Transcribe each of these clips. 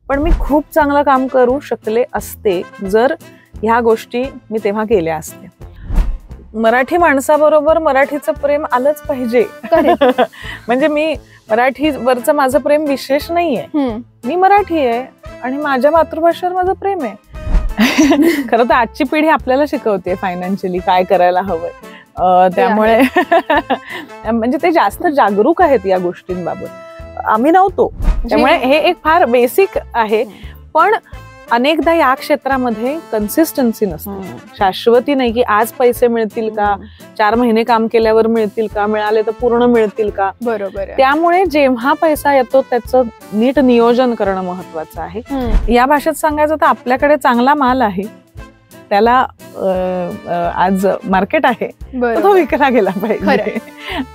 पण मी खूप चांगलं काम करू शकले असते जर ह्या गोष्टी मी तेव्हा केल्या असत्या. मराठी माणसाबरोबर मराठीचं प्रेम आलंच पाहिजे. म्हणजे मी मराठीवरचं माझं प्रेम विशेष नाहीये. मी मराठी आहे आणि माझ्या मातृभाषेवर माझं प्रेम आहे. खरं तर आजची पिढी आपल्याला शिकवते फायनान्शियली काय करायला हवंय. त्यामुळे म्हणजे ते जास्त जागरूक आहेत या गोष्टींबाबत. आम्ही नव्हतो. त्यामुळे हे एक फार बेसिक आहे. पण अनेकदा या क्षेत्रामध्ये कन्सिस्टन्सी नसते, शाश्वती नाही की आज पैसे मिळतील का, 4 महिने काम केल्यावर मिळतील का, मिळाले तर पूर्ण मिळतील का. बरोबर. त्यामुळे जेव्हा पैसा येतो त्याचं नीट नियोजन करणं महत्वाचं आहे. या भाषेत सांगायचं तर आपल्याकडे चांगला माल आहे, त्याला आज मार्केट आहे, तो विकला गेला पाहिजे.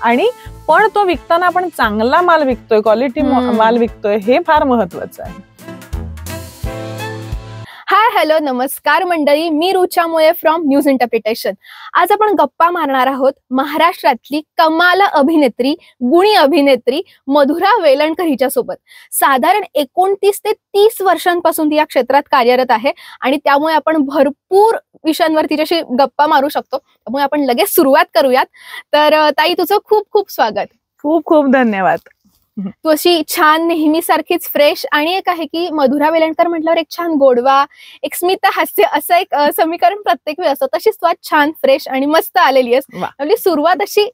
आणि पण तो विकताना आपण चांगला माल विकतोय, क्वालिटी माल विकतोय, हे फार महत्वाचं आहे. हाय हॅलो नमस्कार मंडळी, मी रुचा मोये फ्रॉम न्यूज इंटरप्रिटेशन. आज आपण गप्पा मारणार आहोत महाराष्ट्रातली कमाल अभिनेत्री, गुणी अभिनेत्री मधुरा वेलणकर हिच्या सोबत. साधारण 29 ते 30 वर्षांपासून ती या क्षेत्रात कार्यरत आहे आणि त्यामुळे आपण भरपूर विषयांवर तिच्याशी गप्पा मारू शकतो. त्यामुळे आपण लगेच सुरुवात करूयात. तर ताई, तुझं खूप खूप स्वागत. खूप खूप धन्यवाद. तू अशी छान नेहमी सारखीच फ्रेश, आणि एक आहे की मधुरा वेलणकर म्हटल्यावर एक छान गोडवा, एक स्मित हास्य असं एक समीकरण प्रत्येक वेळी असतं. तशीच तू आज छान फ्रेश आणि मस्त आलेली आहेस. आपली सुरुवात अशी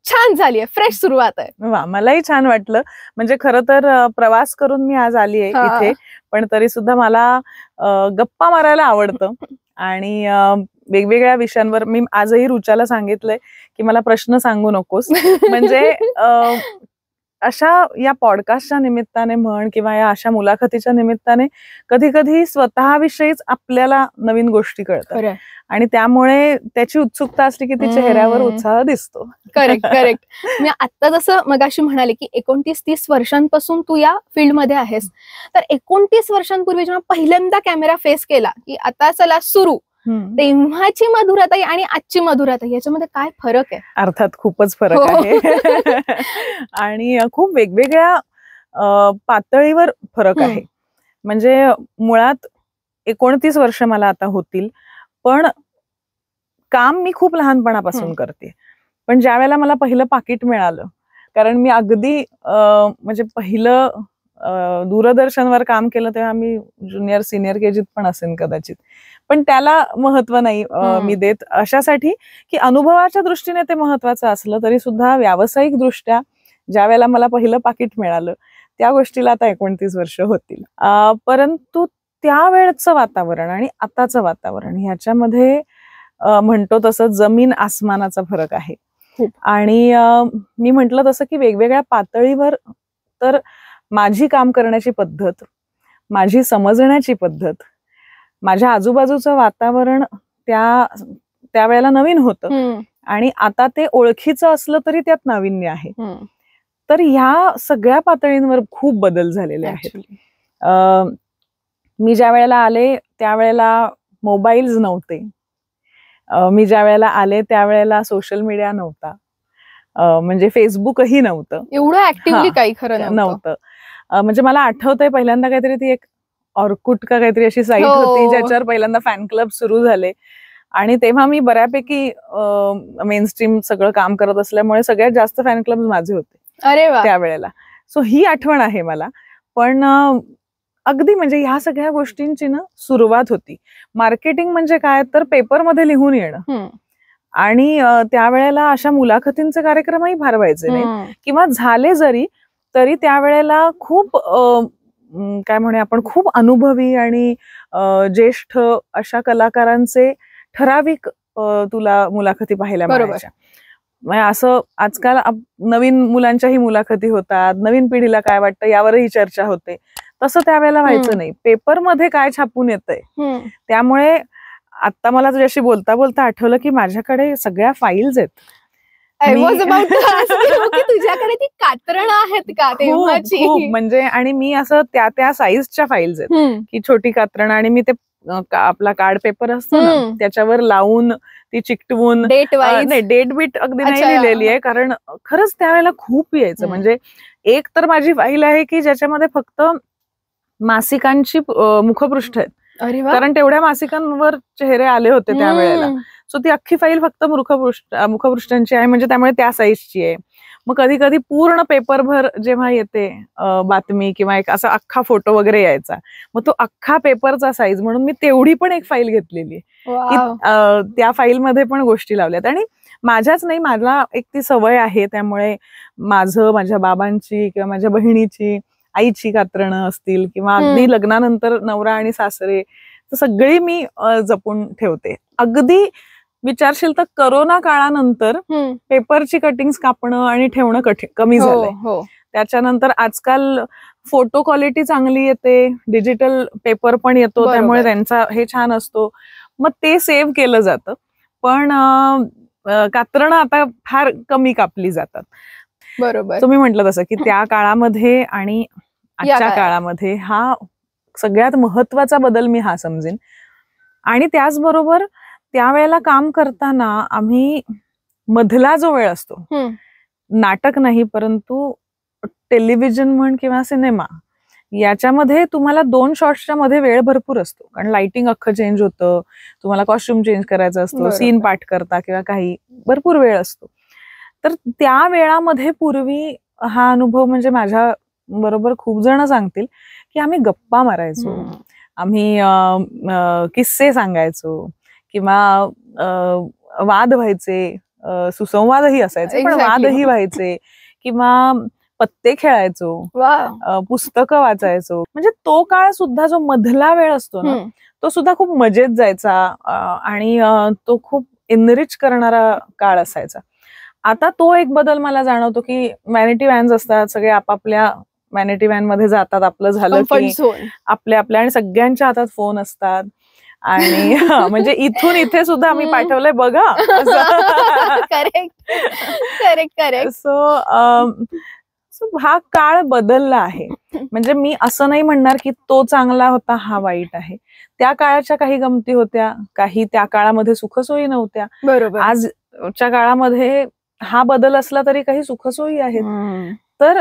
छान झाली आहे, फ्रेश सुरुवात आहे. वा, मलाही छान वाटलं. म्हणजे खरं तर प्रवास करून मी आज आली आहे इथे, पण तरी सुद्धा मला गप्पा मारायला आवडतं. आणि वेगवेगळ्या विषयांवर मी आजही रुचाला सांगितलंय की मला प्रश्न सांगू नकोस. म्हणजे अशा या पॉडकास्टच्या निमित्ताने म्हण किंवा या अशा मुलाखतीच्या निमित्ताने कधी कधी स्वतःविषयीच आपल्याला नवीन गोष्टी कळतात आणि त्यामुळे त्याची उत्सुकता असली की ती चेहऱ्यावर उत्साह दिसतो. Correct correct. मी आता जसं मगाशी म्हणाले की 29-30 वर्षांपासून तू या फील्डमध्ये आहेस, तर 29 वर्षांपूर्वी जेव्हा पहिल्यांदा कॅमेरा फेस केला की आता चला सुरू, तेव्हाची मधुराताई आणि आजची मधुराताई याच्यामध्ये काय फरक आहे? अर्थात खूपच फरक आहे. आणि खूप वेगवेगळ्या पातळीवर फरक आहे. म्हणजे मुळात 29 वर्ष मला आता होतील, पण काम मी खूप लहानपणापासून करते. पण ज्या वेळेला मला पहिलं पाकिट मिळालं, कारण मी अगदी म्हणजे पहिलं दूरदर्शनवर काम केलं तेव्हा मी ज्युनियर सिनियर केजीत पण असेल कदाचित, पण त्याला महत्व नाही मी देत. अशासाठी की अनुभवाच्या दृष्टीने ते महत्वाचं असलं तरी सुद्धा व्यावसायिक दृष्ट्या ज्या वेळेला मला पहिलं पाकिट मिळालं त्या गोष्टीला आता 29 वर्ष होतील. परंतु त्यावेळचं वातावरण आणि आताचं वातावरण ह्याच्यामध्ये म्हणतो तसं जमीन आसमानाचा फरक आहे. आणि मी म्हंटल तसं की वेगवेगळ्या पातळीवर तर माझी काम करण्याची पद्धत, माझी समजण्याची पद्धत, माझ्या आजूबाजूचं वातावरण त्यावेळेला नवीन होतं आणि आता ते ओळखीचं असलं तरी त्यात नाविन्य आहे. तर ह्या सगळ्या पातळींवर खूप बदल झालेले आहेत. मी ज्या वेळेला आले त्यावेळेला मोबाईल्स नव्हते. मी ज्या वेळेला आले त्यावेळेला सोशल मीडिया नव्हता, म्हणजे फेसबुकही नव्हतं. एवढं ऍक्टिव्हली काही खरं नव्हतं. म्हणजे मला आठवतंय पहिल्यांदा काहीतरी ती एक ऑर्कुट का काहीतरी अशी साईट होती ज्याच्यावर पहिल्यांदा फॅन क्लब सुरू झाले आणि तेव्हा मी बऱ्यापैकी मेन स्ट्रीम सगळं काम करत असल्यामुळे सगळ्यात जास्त फॅन क्लब माझे होते त्यावेळेला. सो ही आठवण आहे मला. पण अगदी म्हणजे ह्या सगळ्या गोष्टींची ना सुरुवात होती. मार्केटिंग म्हणजे काय तर पेपरमध्ये लिहून येणं, आणि त्यावेळेला अशा मुलाखतींचे कार्यक्रमही फार व्हायचे नाही किंवा झाले जरी तरी त्यावेळेला खूप काय म्हणे आपण खूप अनुभवी आणि ज्येष्ठ अशा कलाकारांचे ठराविक तुला मुलाखती पाहायला मिळायच्या. असं आजकाल नवीन मुलांच्याही मुलाखती होतात, नवीन पिढीला काय वाटतं यावरही चर्चा होते, तसं त्यावेळेला व्हायचं नाही. पेपरमध्ये काय छापून येतंय. त्यामुळे आता मला तुझ्याशी बोलता बोलता आठवलं की माझ्याकडे सगळ्या फाईल्स आहेत. तुझ्याकडे ती कात्रण आहेत का तेव्हाची? खूप म्हणजे, आणि मी असं त्या साईजच्या फाईल्स आहेत की छोटी कात्रण, आणि मी ते आपला कार्ड पेपर असतो ना त्याच्यावर लावून ती चिकटवून डेट बीट अगदी नाही लिहिलेली आहे, कारण खरंच त्यावेळेला खूप यायचं. म्हणजे एक तर माझी फाईल आहे की ज्याच्यामध्ये फक्त मासिकांची मुखपृष्ठ आहेत. अरे वा. कारण तेवढ्या मासिकांवर चेहरे आले होते त्यावेळेला. सो ती अख्खी फाईल फक्त मुखपृष्ठांची आहे, म्हणजे त्यामुळे त्या साईजची आहे. मग कधी कधी पूर्ण पेपरभर जेव्हा येते बातमी किंवा एक असा अख्खा फोटो वगैरे यायचा, मग तो अख्खा पेपरचा साईज म्हणून मी तेवढी पण एक फाईल घेतलेली की त्या फाईलमध्ये पण गोष्टी लावल्यात. आणि माझ्याच नाही, मला एक ती सवय आहे, त्यामुळे माझ्या बाबांची किंवा माझ्या बहिणीची, आईची कात्रणं असतील किंवा अगदी लग्नानंतर नवरा आणि सासरे, सगळी मी जपून ठेवते. अगदी विचारशील तर करोना काळानंतर पेपरची कटिंग्स कापणं आणि ठेवणं कमी झालंय. त्याच्यानंतर आजकाल फोटो क्वालिटी चांगली येते, डिजिटल पेपर पण येतो, त्यामुळे त्यांचा हे छान असतो, मग ते सेव्ह केलं जातं. पण कात्रणं आता फार कमी कापली जातात. बरोबर. तुम्ही म्हटलं तसं की त्या काळामध्ये आणि आजच्या काळामध्ये हा सगळ्यात महत्वाचा बदल मी हा समजेन. आणि त्याचबरोबर त्यावेळेला काम करताना आम्ही मधला जो वेळ असतो, नाटक नाही परंतु टेलिव्हिजन म्हण किंवा सिनेमा, याच्यामध्ये तुम्हाला 2 शॉट्सच्या मध्ये वेळ भरपूर असतो, कारण लाइटिंग अख्खं चेंज होतं, तुम्हाला कॉस्ट्युम चेंज करायचं असतं, सीन पाठ करता किंवा काही भरपूर वेळ असतो. तर त्या वेळामध्ये पूर्वी हा अनुभव म्हणजे माझ्या बरोबर खूप जण सांगतील की आम्ही गप्पा मारायचो, आम्ही किस्से सांगायचो किंवा वाद व्हायचे, सुसंवादही असायचे पण वादही व्हायचे, किंवा पत्ते खेळायचो, पुस्तकं वाचायचो. म्हणजे तो काळ सुद्धा जो मधला वेळ असतो ना, तो सुद्धा खूप मजेत जायचा आणि तो खूप एनरिच करणारा काळ असायचा. आता तो एक बदल मला जाणवतो की व्हॅनिटी व्हॅन्स असतात, सगळे आपापल्या व्हॅनिटी व्हॅन मध्ये जातात, आपलं झालं की आपल्या आणि सगळ्यांच्या हातात फोन असतात. आणि म्हणजे इथून इथे सुद्धा आम्ही पाठवलंय बघा. सो हा काळ बदलला आहे. म्हणजे मी असं नाही म्हणणार की तो चांगला होता, हा वाईट आहे. त्या काळाच्या काही गमती होत्या, काही त्या काळामध्ये सुखसोयी नव्हत्या. बरोबर. आजच्या काळामध्ये हा बदल असला तरी काही सुखसोयी आहेत. तर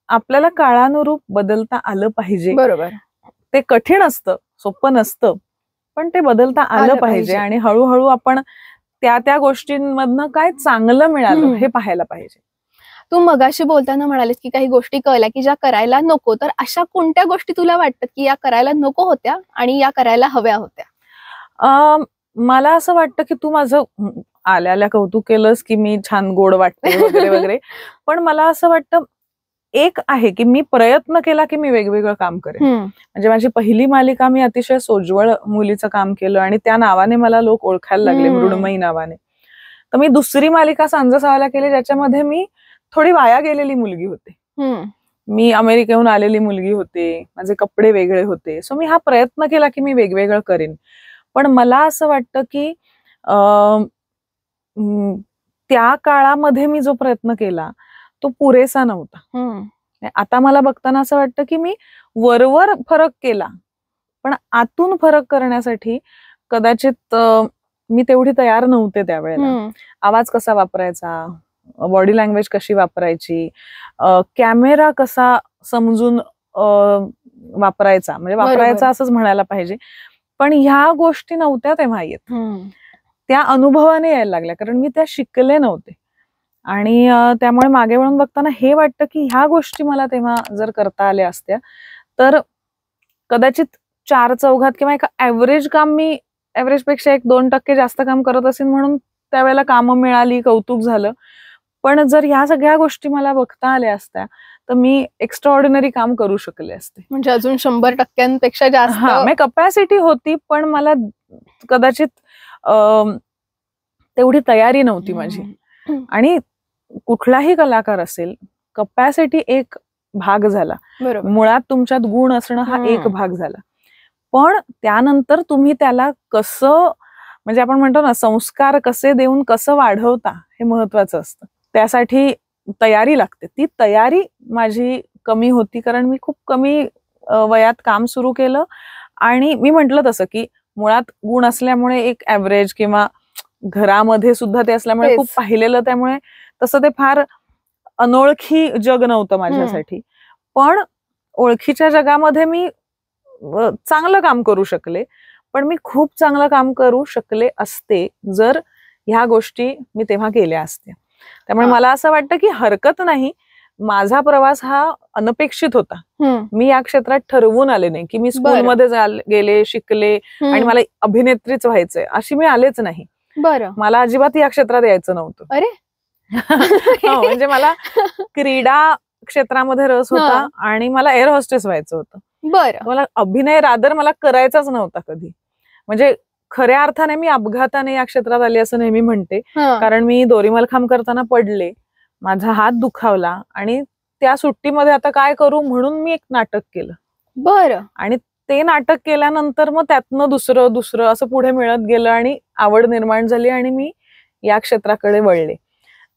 आपल्याला काळानुरूप बदलता आलं पाहिजे. बरोबर. ते कठीण असतं, सोपं नसतं, पण ते बदलता आलं पाहिजे. आणि हळूहळू आपण त्या गोष्टींमधनं काय चांगलं मिळालं हे पाहायला पाहिजे. तू मगाशी बोलताना म्हणालीस की काही गोष्टी कळल्या की ज्या करायला नको, तर अशा कोणत्या गोष्टी तुला वाटतात की या करायला नको होत्या आणि या करायला हव्या होत्या? मला असं वाटतं की तू माझं आल्याला कौतुक केलंस की मी छान गोड वाटते वगैरे वगैरे, पण मला असं वाटतं एक आहे की मी प्रयत्न केला की मी वेगवेगळं काम करेन. म्हणजे माझी पहिली मालिका मी अतिशय सोज्वळ मुलीचं काम केलं आणि त्या नावाने मला लोक ओळखायला लागले, मृण्मयी नावाने. तर मी दुसरी मालिका सांजसावाला केली, ज्याच्यामध्ये मी थोडी वाया गेलेली मुलगी होते. मी अमेरिकेहून आलेली मुलगी होते, माझे कपडे वेगळे होते. सो मी हा प्रयत्न केला की मी वेगवेगळं करेन. पण मला असं वाटतं की त्या काळामध्ये मी जो प्रयत्न केला तो पुरेसा नव्हता. आता मला बघताना असं वाटतं की मी वरवर फरक केला, पण आतून फरक करण्यासाठी कदाचित मी तेवढी तयार नव्हते त्यावेळेला. आवाज कसा वापरायचा, बॉडी लँग्वेज कशी वापरायची, कॅमेरा कसा समजून वापरायचा, म्हणजे वापरायचा असंच म्हणायला पाहिजे, पण ह्या गोष्टी नव्हत्या तेव्हा येत. त्या अनुभवाने यायला लागल्या, कारण मी त्या शिकले नव्हते. आणि त्यामुळे मागे वळून बघताना हे वाटतं की ह्या गोष्टी मला तेव्हा जर करता आल्या असत्या तर कदाचित 4 चौघात किंवा एका ऍव्हरेज काम मी ऍव्हरेज पेक्षा 1-2% जास्त काम करत असेल, म्हणून त्यावेळेला कामं मिळाली, कौतुक झालं. पण जर ह्या सगळ्या गोष्टी मला बघता आल्या असत्या तर मी एक्स्ट्राऑर्डिनरी काम करू शकले असते. म्हणजे अजून 100% जास्त कपॅसिटी होती, पण मला कदाचित तेवढी तयारी नव्हती माझी. आणि कुठलाही कलाकार असेल, कपॅसिटी एक भाग झाला, मुळात तुमच्यात गुण असणं हा एक भाग झाला, पण त्यानंतर तुम्ही त्याला कसं, म्हणजे आपण म्हणतो ना, संस्कार कसे देऊन कसं वाढवता हे महत्वाचं असतं. त्यासाठी तयारी लागते. ती तयारी माझी कमी होती, कारण मी खूप कमी वयात काम सुरू केलं. आणि मी म्हंटल तसं की मुळात गुण असल्यामुळे एक ऍव्हरेज, किंवा घरामध्ये सुद्धा ते असल्यामुळे खूप पाहिलेलं, त्यामुळे तसं ते फार अनोळखी जग नव्हतं माझ्यासाठी. पण ओळखीच्या जगामध्ये मी चांगलं काम करू शकले, पण मी खूप चांगलं काम करू शकले असते जर ह्या गोष्टी मी तेव्हा केल्या असत्या. त्यामुळे मला असं वाटतं की हरकत नाही, माझा प्रवास हा अनपेक्षित होता. मी या क्षेत्रात ठरवून आले नाही की मी स्कूलमध्ये गेले, शिकले आणि मला अभिनेत्रीच व्हायचंय, अशी मी आलेच नाही. बरं, मला अजिबात या क्षेत्रात यायचं नव्हतं. अरे म्हणजे मला क्रीडा क्षेत्रामध्ये रस होता आणि मला एअर होस्टेस व्हायचं होतं. बरं, मला अभिनय रादर मला करायचाच नव्हता कधी. म्हणजे खऱ्या अर्थाने मी अपघाताने या क्षेत्रात आले असं नेहमी म्हणते, कारण मी दोरी मलखांब करताना पडले, माझा हात दुखावला आणि त्या सुट्टीमध्ये आता काय करू म्हणून मी एक नाटक केलं. बरं. आणि ते नाटक केल्यानंतर मग त्यातनं दुसरं असं पुढे मिळत गेलं आणि आवड निर्माण झाली आणि मी या क्षेत्राकडे वळले.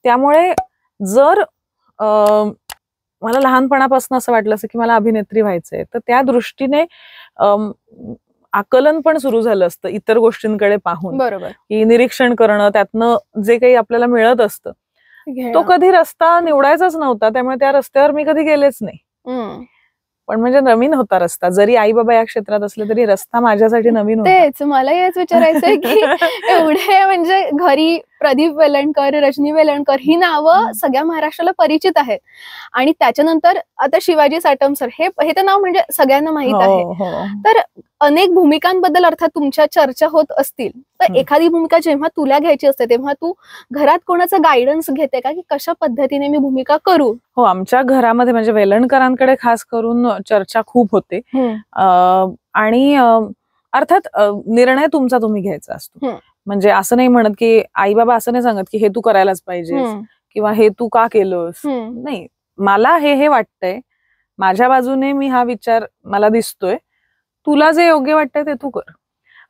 त्यामुळे जर मला लहानपणापासून असं वाटलं असं की मला अभिनेत्री व्हायचंय, तर त्या दृष्टीने आकलन पण सुरू झालं असतं इतर गोष्टींकडे पाहून. बरोबर. की निरीक्षण करणं, त्यातनं जे काही आपल्याला मिळत असतं, तो कधी रस्ता निवडायचाच नव्हता. त्यामुळे त्या रस्त्यावर मी कधी गेलेच नाही. पण म्हणजे नवीन होता रस्ता. जरी आई बाबा या क्षेत्रात असले तरी रस्ता माझ्यासाठी नवीन होता. तेच मला हेच विचारायचंय की एवढे म्हणजे घरी प्रदीप वेलणकर, रजनी वेलणकर ही नावं सगळ्या महाराष्ट्राला परिचित आहेत आणि त्याच्यानंतर आता शिवाजी साटम सर, हे तर नाव म्हणजे सगळ्यांना माहित आहे. तर अनेक भूमिकांबद्दल अर्थात तुमच्या चर्चा होत असतील, तर एखादी भूमिका जेव्हा तुला घ्यायची असते तेव्हा तू घरात कोणाचा गायडन्स घेते का की कशा पद्धतीने मी भूमिका करू? हो, आमच्या घरामध्ये म्हणजे वेलणकरांकडे खास करून चर्चा खूप होते. आणि अर्थात निर्णय तुमचा तुम्ही घ्यायचा असतो. म्हणजे असं नाही म्हणत की आई बाबा असं नाही सांगत की हे तू करायलाच पाहिजे किंवा हे तू का केलंस. नाही, मला हे वाटतंय, माझ्या बाजूने मी हा विचार मला दिसतोय, तुला जे योग्य वाटतंय ते तू कर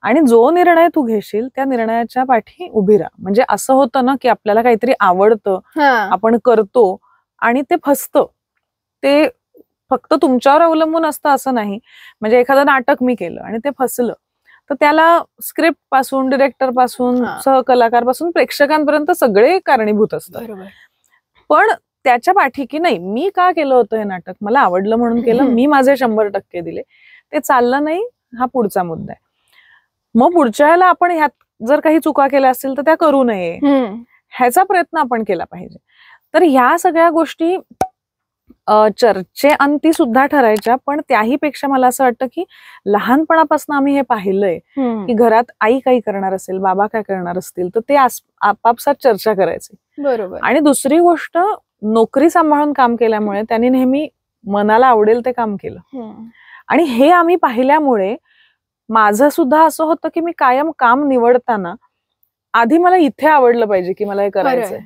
आणि जो निर्णय तू घेशील त्या निर्णयाच्या पाठी उभी राहा. म्हणजे असं होतं ना की आपल्याला काहीतरी आवडतं, आपण करतो आणि ते फसतं. ते फक्त तुमच्यावर अवलंबून असतं असं नाही. म्हणजे एखादं नाटक मी केलं आणि ते फसलं, तर त्याला स्क्रिप्ट पासून, डिरेक्टर पासून, सहकलाकार पासून प्रेक्षकांपर्यंत सगळे कारणीभूत असतात. पण त्याच्या पाठी की नाही, मी का केलं होतं हे नाटक, मला आवडलं म्हणून केलं, मी माझे 100% दिले, ते चाललं नाही, हा पुढचा मुद्दा आहे. मग पुढच्या वेळेला आपण ह्यात जर काही चुका केल्या असतील तर त्या करू नये, ह्याचा प्रयत्न आपण केला पाहिजे. तर ह्या सगळ्या गोष्टी चर्चेअंती सुद्धा ठरायच्या. पण त्याही पेक्षा मला असं वाटतं की लहानपणापासून आम्ही हे पाहिलंय की घरात आई काही करणार असेल, बाबा काय करणार असतील, तर ते आपापसात चर्चा करायचे. बरोबर. आणि दुसरी गोष्ट, नोकरी सांभाळून काम केल्यामुळे त्यांनी नेहमी मनाला आवडेल ते काम केलं. आणि हे आम्ही पाहिल्यामुळे माझं सुद्धा असं होतं की मी कायम काम निवडताना आधी मला इथे आवडलं पाहिजे की मला हे करायचंय.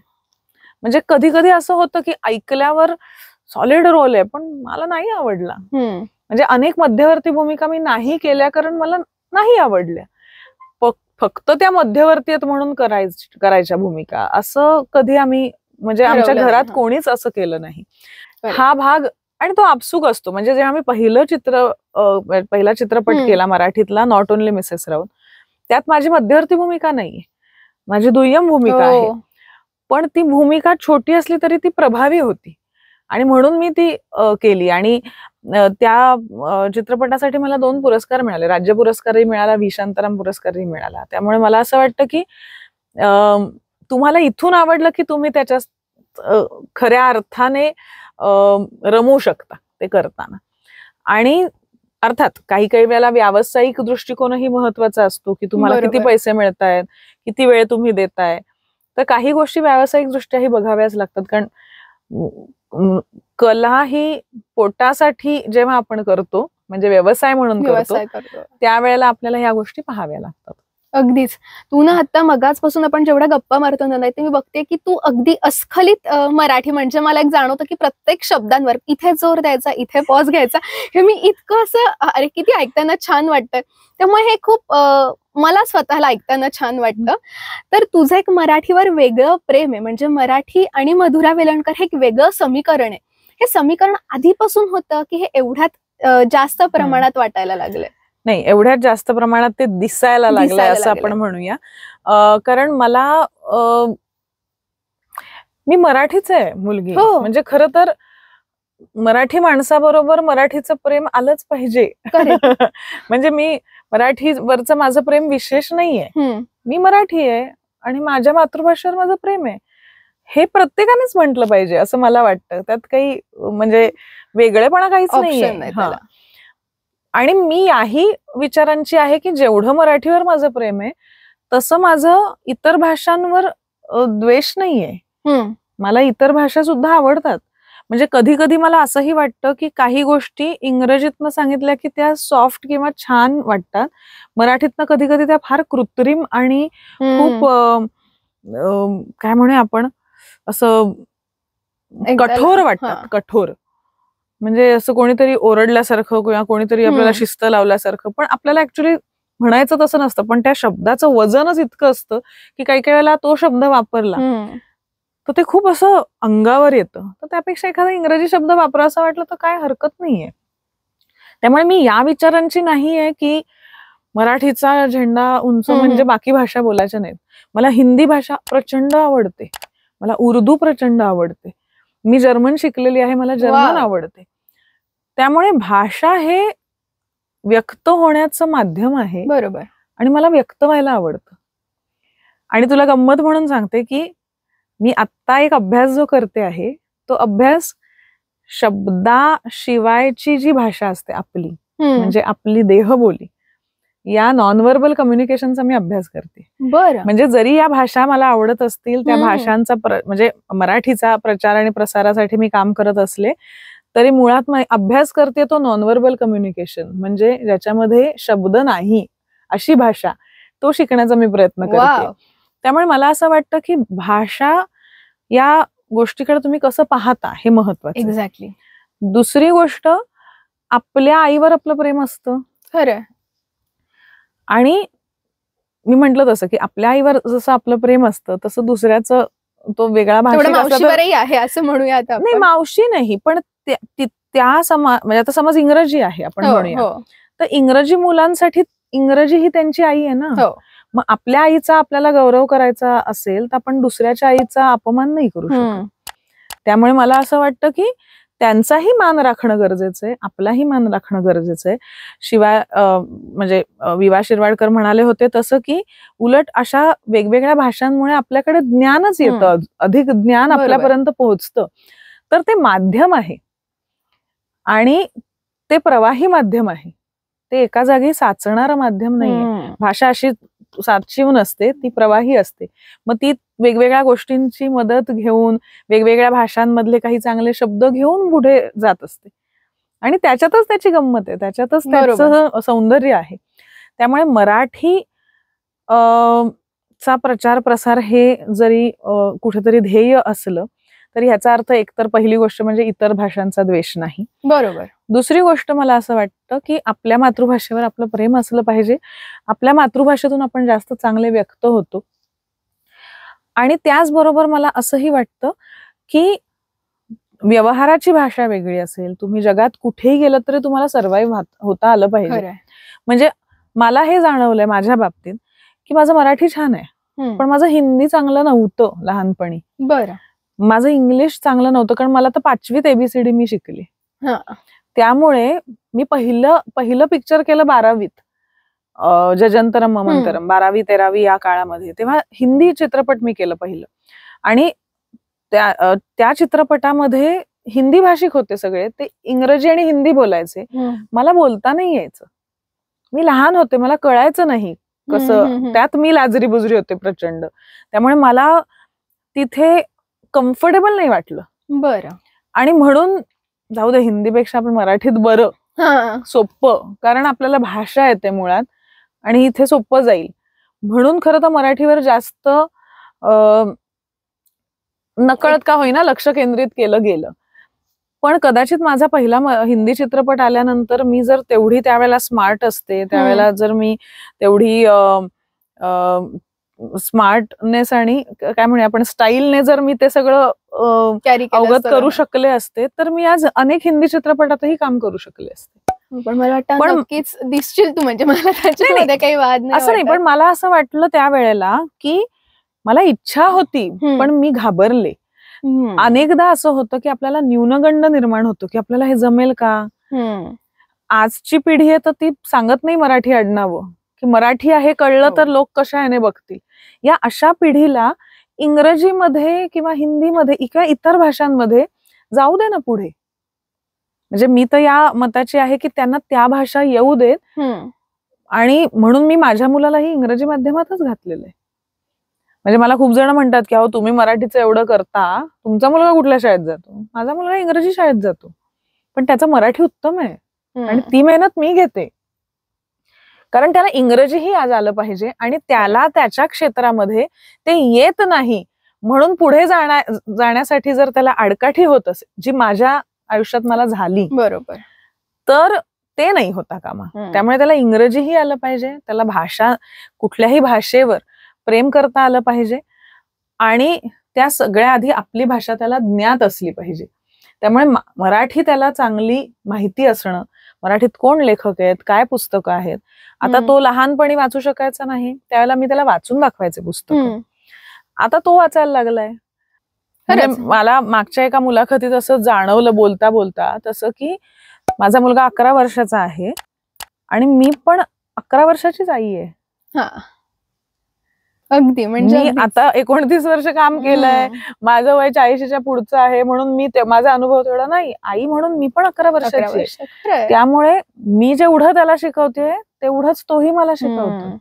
म्हणजे कधी कधी असं होतं की ऐकल्यावर सॉलिड रोल आहे पण मला नाही आवडला. म्हणजे अनेक मध्यवर्ती भूमिका मी नाही केल्या कारण मला नाही आवडल्या. फक्त त्या मध्यवर्ती आहेत म्हणून करायच्या भूमिका, असं कधी आम्ही म्हणजे आमच्या घरात कोणीच असं केलं नाही. हा भाग आणि तो आपसूक असतो. म्हणजे जेव्हा मी पहिला चित्रपट केला मराठीतला, नॉट ओनली मिसेस राऊत, त्यात माझी मध्यवर्ती भूमिका नाहीये, माझी दुय्यम भूमिका आहे. पण ती भूमिका छोटी असली तरी ती प्रभावी होती आणि म्हणून मी ती केली. आणि त्या चित्रपटासाठी मला 2 पुरस्कार मिळाले, राज्य पुरस्कारही मिळाला, व्ही शांताराम पुरस्कारही मिळाला. त्यामुळे मला असं वाटतं की तुम्हाला इथून आवडलं की तुम्ही त्याच्यात खऱ्या अर्थाने रमू शकता ते करताना. आणि अर्थात काही वेळेला व्यावसायिक दृष्टिकोनही महत्वाचा असतो की तुम्हाला किती पैसे मिळतायत, किती वेळ तुम्ही देताय. तर काही गोष्टी व्यावसायिक दृष्ट्याही बघाव्याच लागतात. कारण कला ही पोटासाठी जेव्हा आपण करतो, म्हणजे व्यवसाय म्हणून करतो, त्यावेळेला आपल्याला ह्या गोष्टी पाहाव्या लागतात. अगदीच. तू ना आता मगाचपासून आपण जेवढ्या गप्पा मारतो ना, नाही ते मी बघते की तू अगदी अस्खलित मराठी, म्हणजे मला एक जाणवतं की प्रत्येक शब्दांवर इथे जोर द्यायचा, इथे पॉज घ्यायचा. हे मी इतकं असं अरे किती ऐकताना छान वाटतंय. त्यामुळे हे खूप मला स्वतःला ऐकताना छान वाटतं. तर तुझं एक मराठीवर वेगळं प्रेम आहे, म्हणजे मराठी आणि मधुरा वेलणकर हे एक वेगळं समीकरण आहे. हे समीकरण आधीपासून होतं की हे एवढ्यात जास्त प्रमाणात वाटायला लागलंय? नाही, एवढ्यात जास्त प्रमाणात ते दिसायला लागलंय असं आपण म्हणूया. कारण मला मी मराठीच आहे मुलगी. म्हणजे खरं तर मराठी माणसाबरोबर मराठीचं प्रेम आलंच पाहिजे. म्हणजे मी मराठीवरचं माझं प्रेम विशेष नाहीये. मी मराठी आहे आणि माझ्या मातृभाषेवर माझं प्रेम आहे, हे प्रत्येकानेच म्हटलं पाहिजे असं मला वाटतं. त्यात काही म्हणजे वेगळेपणा काहीच नाहीये. आणि मी याही विचारांची आहे की जेवढं मराठीवर माझं प्रेम आहे तसं माझं इतर भाषांवर द्वेष नाहीये. मला इतर भाषा सुद्धा आवडतात. म्हणजे कधी कधी मला असंही वाटतं की काही गोष्टी इंग्रजीतनं सांगितल्या की त्या सॉफ्ट किंवा छान वाटतात, मराठीतनं कधी कधी त्या फार कृत्रिम आणि खूप काय म्हणूया आपण असं कठोर वाटतात. कठोर म्हणजे असं कोणीतरी ओरडल्यासारखं किंवा कोणीतरी आपल्याला शिस्त लावल्यासारखं. पण आपल्याला ऍक्च्युली म्हणायचं तसं नसतं, पण त्या शब्दाचं वजनच इतकं असतं की काही काही वेळेला तो शब्द वापरला तर ते खूप असं अंगावर येतं. तर त्यापेक्षा एखादा इंग्रजी शब्द वापरा असं वाटलं तर काय हरकत नाहीये. त्यामुळे मी या विचारांची नाहीये की मराठीचा झेंडा उंच म्हणजे बाकी भाषा बोलायच्या नाहीत. मला हिंदी भाषा प्रचंड आवडते, मला उर्दू प्रचंड आवडते, मी जर्मन शिकलेली आहे, मला जर्मन आवडते. त्यामुळे भाषा हे व्यक्त होण्याचं माध्यम आहे. बरोबर. आणि मला व्यक्त व्हायला आवडतं. आणि तुला गंमत म्हणून सांगते की मी आत्ता एक अभ्यास जो करते आहे तो अभ्यास शब्दाशिवायची जी भाषा असते आपली, म्हणजे आपली देहबोली, या नॉन व्हर्बल कम्युनिकेशनचा मी अभ्यास करते. बरं. म्हणजे जरी या भाषा मला आवडत असतील, त्या भाषांचा म्हणजे मराठीचा प्रचार आणि प्रसारासाठी मी काम करत असले तरी मुळात अभ्यास करते तो नॉन व्हर्बल कम्युनिकेशन, म्हणजे ज्याच्यामध्ये शब्द नाही अशी भाषा, तो शिकण्याचा मी प्रयत्न करते. त्यामुळे मला असं वाटतं की भाषा या गोष्टीकडे तुम्ही कसं पाहता हे महत्वाचं. एक्झॅक्टली. दुसरी गोष्ट, आपल्या आईवर आपलं प्रेम असतं. खरं. आणि मी म्हंटल तसं की आपल्या आईवर जसं आपलं प्रेम असतं तसं दुसऱ्याचं तो वेगळा मावशीवरही आहे असं म्हणूया. नाही, मावशी नाही, पण त्या म्हणजे आता समज इंग्रजी आहे आपण म्हणूया, तर इंग्रजी मुलांसाठी इंग्रजी ही त्यांची आई आहे ना. मग आपल्या आईचा आपल्याला गौरव करायचा असेल तर आपण दुसऱ्याच्या आईचा अपमान नाही करू शकत. त्यामुळे मला असं वाटतं की त्यांचाही मान राखणं गरजेचं आहे, आपलाही मान राखणं गरजेचं आहे. शिवाय म्हणजे विवा शिरवाडकर म्हणाले होते तसं की उलट अशा वेगवेगळ्या भाषांमुळे आपल्याकडे ज्ञानच येतं, अधिक ज्ञान आपल्यापर्यंत पोहोचतं. तर ते माध्यम आहे आणि ते प्रवाही माध्यम आहे, ते एका जागी साचणारं माध्यम नाहीये. भाषा अशी साचीव नसते, ती प्रवाही असते. मग ती वेगवेगळ्या गोष्टींची मदत घेऊन, वेगवेगळ्या भाषांमधले काही चांगले शब्द घेऊन पुढे जात असते. आणि त्याच्यातच त्याची गंमत आहे, त्याच्यातच त्याचं सौंदर्य आहे. त्यामुळे मराठी चा प्रचार प्रसार हे जरी कुठेतरी ध्येय असलं तरी ह्याचा अर्थ एकतर पहिली गोष्ट म्हणजे इतर भाषांचा द्वेष नाही. बरोबर. दुसरी गोष्ट मला असं वाटतं की आपल्या मातृभाषेवर आपलं प्रेम असलं पाहिजे. आपल्या मातृभाषेतून आपण जास्त चांगले व्यक्त होतो. आणि त्याचबरोबर मला असंही वाटतं की व्यवहाराची भाषा वेगळी असेल, तुम्ही जगात कुठेही गेलं तरी तुम्हाला सर्व्हाइव्ह होता आलं पाहिजे. म्हणजे मला हे जाणवलंय माझ्या बाबतीत की माझं मराठी छान आहे, पण माझं हिंदी चांगलं नव्हतं लहानपणी. बरं. माझं इंग्लिश चांगलं नव्हतं, कारण मला तर 5वीत ABCD मी शिकली. त्यामुळे मी पहिलं पिक्चर केलं 12वीत, जजंतरम ममंतरम, 12वी-13वी या काळामध्ये. तेव्हा हिंदी चित्रपट मी केलं पहिलं. आणि त्या चित्रपटामध्ये हिंदी भाषिक होते सगळे, ते इंग्रजी आणि हिंदी बोलायचे. मला बोलता नाही यायचं, मी लहान होते, मला कळायचं नाही कसं. त्यात मी लाजरी बुजरी होते प्रचंड. त्यामुळे मला तिथे कम्फर्टेबल नाही वाटलं. बरं. आणि म्हणून जाऊ दे, हिंदीपेक्षा आपण मराठीत बरं, सोपं, कारण आपल्याला भाषा येते मुळात आणि इथे सोपं जाईल म्हणून खरं तर मराठीवर जास्त नकळत का होईना लक्ष केंद्रित केलं गेलं. पण कदाचित माझा पहिला हिंदी चित्रपट आल्यानंतर मी जर तेवढी त्यावेळेला स्मार्ट असते, त्यावेळेला जर मी तेवढी स्मार्टनेस आणि काय म्हणूया आपण स्टाईलने जर मी ते सगळं अवगत करू शकले असते तर मी आज अनेक हिंदी चित्रपटातही काम करू शकले असते. पण मला वाटतं नक्कीच दिसशील तू, म्हणजे मला त्याच्यामध्ये काही वाद नाही असं नाही. पण मला असं वाटलं त्यावेळेला की मला इच्छा होती पण मी घाबरले. अनेकदा असं होतं की आपल्याला न्यूनगंड निर्माण होतो की आपल्याला हे जमेल का. आजची पिढी आहे तर ती सांगत नाही मराठी आडनावं की मराठी आहे कळलं तर लोक कशा याने बघतील. या अशा पिढीला इंग्रजीमध्ये किंवा हिंदीमध्ये किंवा इतर भाषांमध्ये जाऊ दे ना पुढे. म्हणजे मी तर या मताची आहे की त्यांना त्या भाषा येऊ देत. आणि म्हणून मी माझ्या मुलालाही इंग्रजी माध्यमातच घातलेलं आहे. म्हणजे मला खूप जण म्हणतात की अहो तुम्ही मराठीचं एवढं करता, तुमचा मुलगा कुठल्या शाळेत जातो. माझा मुलगा इंग्रजी शाळेत जातो, पण त्याचं मराठी उत्तम आहे आणि ती मेहनत मी घेते. कारण त्याला इंग्रजीही आज आलं पाहिजे आणि त्याला त्याच्या क्षेत्रामध्ये ते येत नाही म्हणून पुढे जाण्यासाठी जर त्याला आडकाठी होत असेल, जी माझ्या आयुष्यात मला झाली, बरोबर, तर ते नाही होता कामा. त्यामुळे त्याला इंग्रजीही आलं पाहिजे, त्याला भाषा कुठल्याही भाषेवर प्रेम करता आलं पाहिजे आणि त्या सगळ्या आधी आपली भाषा त्याला ज्ञात असली पाहिजे. त्यामुळे मराठी त्याला चांगली माहिती असणं, मराठीत कोण लेखक आहेत, काय पुस्तकं आहेत. आता तो लहानपणी वाचू शकायचा नाही, त्यावेळेला मी त्याला वाचून दाखवायचे पुस्तक. आता तो वाचायला लागलाय. मला मागच्या एका मुलाखतीत असं जाणवलं बोलता बोलता तसं की माझा मुलगा 11 वर्षाचा आहे आणि मी पण 11 वर्षाचीच आई आहे. अगदी. म्हणजे आता 29 वर्ष काम केलंय, माझं वय 40च्या पुढचं आहे म्हणून मी माझा अनुभव तेवढा नाही. आई म्हणून मी पण 11 वर्षाची. त्यामुळे मी जेवढं त्याला शिकवते तेवढंच तोही मला शिकवतो.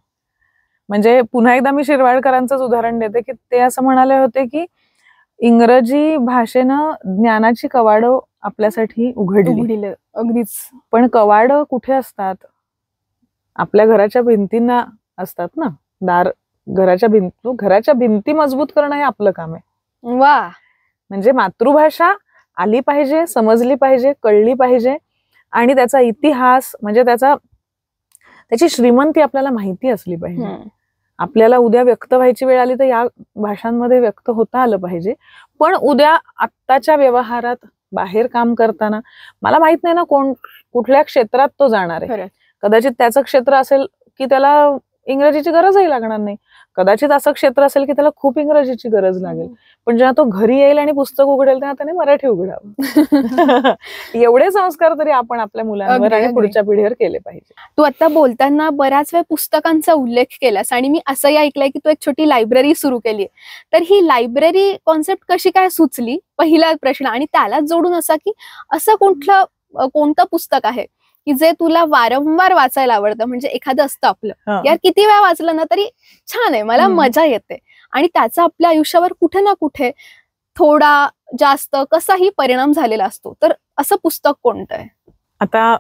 म्हणजे पुन्हा एकदा मी शिरवाडकरांचंच उदाहरण देते की ते असं म्हणाले होते की इंग्रजी भाषेनं ज्ञानाची कवाडं आपल्यासाठी उघडली. अगदीच. पण कवाडं कुठे असतात? आपल्या घराच्या भिंतींना असतात ना. घराच्या भिंती मजबूत करणं हे आपलं काम आहे. वा. म्हणजे मातृभाषा आली पाहिजे, समजली पाहिजे, कळली पाहिजे आणि त्याचा इतिहास म्हणजे त्याची श्रीमंती आपल्याला माहिती असली पाहिजे. आपल्याला उद्या व्यक्त व्हायची वेळ आली तर या भाषांमध्ये व्यक्त होता आलं पाहिजे. पण उद्या आत्ताच्या व्यवहारात बाहेर काम करताना मला माहित नाही ना कुठल्या क्षेत्रात तो जाणार आहे. कदाचित त्याचं क्षेत्र असेल की त्याला इंग्रजीची गरजही लागणार नाही, कदाचित असं क्षेत्र असेल की त्याला खूप इंग्रजीची गरज लागेल. पण जेव्हा तो घरी येईल आणि पुस्तक उघडेल तेव्हा त्याने मराठी उघडावं. एवढे संस्कार तरी आपण आपल्या मुलांवर आणि पुढच्या पिढीवर केले पाहिजे. तू आता बोलताना बऱ्याच वेळ पुस्तकांचा उल्लेख केलास आणि मी असंही ऐकलंय की तू एक छोटी लायब्ररी सुरू केली. तर ही लायब्ररी कॉन्सेप्ट कशी काय सुचली, पहिला प्रश्न. आणि त्यालाच जोडून असा की असं कोणतं पुस्तक आहे की जे तुला वारंवार वाचायला आवडतं. म्हणजे एखादं असतं आपलं यार किती वेळा वाचलं ना तरी छान आहे, मला मजा येते आणि त्याचा आपल्या आयुष्यावर कुठे ना कुठे थोडा जास्त कसाही परिणाम झालेला असतो. तर असं पुस्तक कोणतं आहे? आता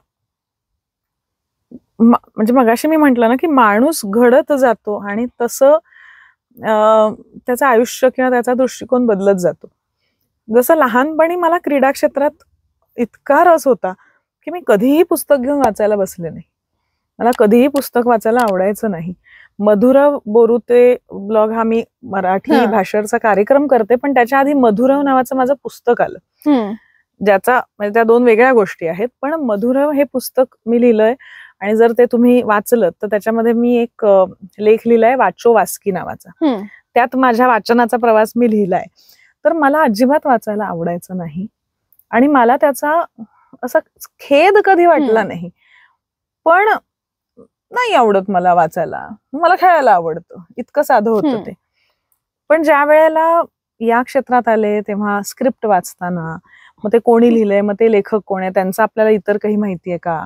म्हणजे मगाशी मी म्हंटल ना की माणूस घडत जातो आणि तसं त्याचं आयुष्य किंवा त्याचा दृष्टिकोन बदलत जातो. जसं लहानपणी मला क्रीडा क्षेत्रात इतका रस होता की मी कधीही पुस्तक घेऊन वाचायला बसले नाही. मला कधीही पुस्तक वाचायला आवडायचं नाही. मधुरव बोरुते ब्लॉग हा मी मराठी भाषेवरचा कार्यक्रम करते, पण त्याच्या आधी मधुरव नावाचं माझं पुस्तक आलं, ज्याचा म्हणजे त्या दोन वेगळ्या गोष्टी आहेत. पण मधुरव हे पुस्तक मी लिहिलंय आणि जर ते तुम्ही वाचलं तर त्याच्यामध्ये मी एक लेख लिहिलाय वाचो वास्की नावाचा. त्यात माझ्या वाचनाचा प्रवास मी लिहिलाय. तर मला अजिबात वाचायला आवडायचं नाही आणि मला त्याचा असा खेद कधी वाटला नाही. पण नाही आवडत मला वाचायला, मला खेळायला आवडतं, इतकं साधं होतं ते. पण ज्या वेळेला या क्षेत्रात आले तेव्हा स्क्रिप्ट वाचताना मग ते कोणी लिहिलंय, मग ते लेखक कोण आहे, त्यांचं आपल्याला इतर काही माहितीये का,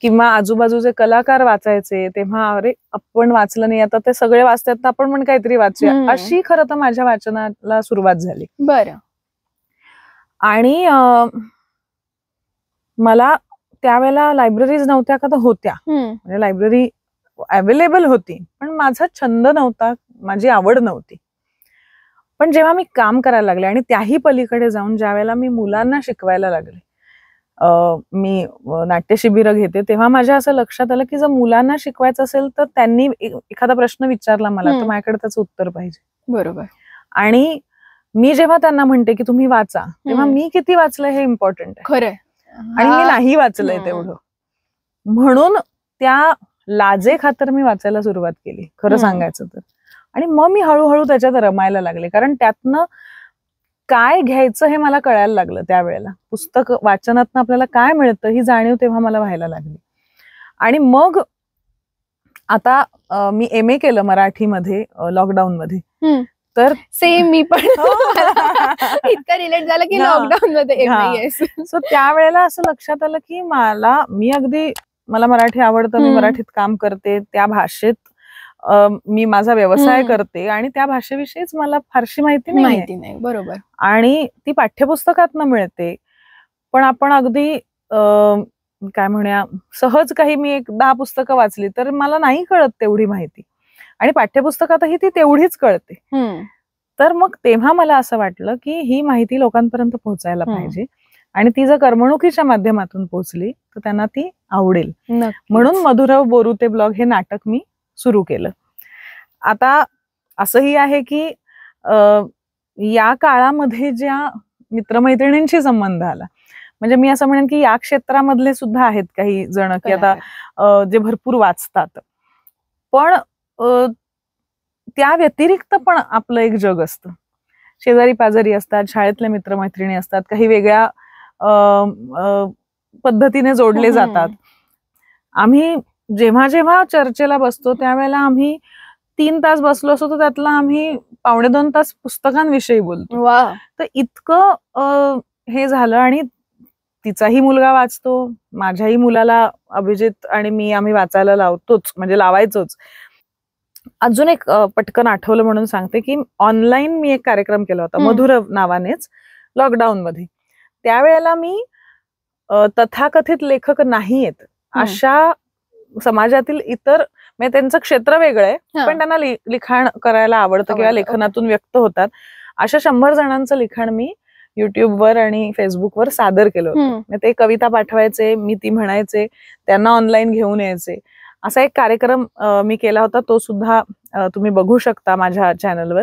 किंवा आजूबाजूचे कलाकार वाचायचे तेव्हा अरे आपण वाचलं नाही आता ते सगळे वाचतात तर आपण पण काहीतरी वाचूया, अशी खरं तर माझ्या वाचनाला सुरुवात झाली. बरं. आणि मला त्यावेळेला लायब्ररीज नव्हत्या का तर होत्या, म्हणजे लायब्ररी अवेलेबल होती, पण माझा छंद नव्हता, माझी आवड नव्हती. पण जेव्हा मी काम करायला लागले आणि त्याही पलीकडे जाऊन ज्या वेळेला मी मुलांना शिकवायला लागले, मी नाट्य शिबिरं घेते, तेव्हा माझ्या असं लक्षात आलं की जर मुलांना शिकवायचं असेल तर त्यांनी एखादा प्रश्न विचारला मला तर माझ्याकडे त्याचं उत्तर पाहिजे. बरोबर. आणि मी जेव्हा त्यांना म्हणते की तुम्ही वाचा तेव्हा मी किती वाचलंय हे इम्पॉर्टंट आहे. खरंय. आणि मी नाही वाचलंय तेवढं, म्हणून त्या लाजे खातर मी वाचायला सुरुवात केली खरं सांगायचं तर. आणि मग मी हळूहळू त्याच्यात रमायला लागले, कारण त्यातनं काय घ्यायचं हे मला कळायला लागलं त्यावेळेला. पुस्तक वाचनातनं आपल्याला काय मिळतं ही जाणीव तेव्हा मला व्हायला लागली. आणि मग आता मी MA केलं मराठीमध्ये लॉकडाऊन मध्ये. तर सेम मी पण इतकं रिलेट झालं की लॉकडाऊन मध्ये MA. सो त्यावेळेला असं लक्षात आलं की मला मराठी आवडतं, मी मराठीत काम करते, त्या भाषेत मी माझा व्यवसाय करते आणि त्या भाषेविषयीच मला फारशी माहिती नाही. बरोबर. आणि ती पाठ्यपुस्तकातनं मिळते, पण आपण अगदी काय म्हणूया सहज काही मी 10 पुस्तकं वाचली तर मला नाही कळत तेवढी माहिती, आणि पाठ्यपुस्तकातही ती तेवढीच कळते. तर मग तेव्हा मला असं वाटलं की ही माहिती लोकांपर्यंत पोहोचायला पाहिजे, आणि ती जर करमणुकीच्या माध्यमातून पोहोचली तर त्यांना ती आवडेल. म्हणून मधुरव बोरुते ब्लॉग हे नाटक मी सुरू केलं. आता असंही आहे की या काळामध्ये ज्या मित्रमैत्रिणींशी संबंध आला, म्हणजे मी असं म्हणेन की या क्षेत्रामधले सुद्धा आहेत काही जण की आता जे भरपूर वाचतात, पण त्या व्यतिरिक्त पण आपलं एक जग असतं. शेजारी पाजारी असतात, शाळेतले मित्रमैत्रिणी असतात, काही वेगळ्या पद्धतीने जोडले जातात. आम्ही जेव्हा जेव्हा चर्चेला बसतो त्यावेळेला आम्ही 3 तास बसलो असतो तर त्यातला आम्ही 2.5 तास पुस्तकांविषयी बोलतो. तर इतकं हे झालं. आणि तिचाही मुलगा वाचतो, माझ्याही मुलाला अभिजित आणि मी आम्ही वाचायला लावतोच, म्हणजे लावायचोच. अजून एक पटकन आठवलं म्हणून सांगते की ऑनलाईन मी एक कार्यक्रम केला होता मधुरव नावानेच लॉकडाऊन मध्ये. त्यावेळेला मी तथाकथित लेखक नाहीयेत अशा समाजातील इतर, म्हणजे त्यांचं क्षेत्र वेगळं आहे पण त्यांना लिखाण करायला आवडतं किंवा लेखनातून व्यक्त होतात, अशा 100 जणांचं लिखाण मी युट्यूबवर आणि फेसबुकवर सादर केलं होतं. ते कविता पाठवायचे, मी ती म्हणायचे, त्यांना ऑनलाईन घेऊन यायचे. असा एक कार्यक्रम मी केला होता, तो सुद्धा तुम्ही बघू शकता माझ्या चॅनलवर.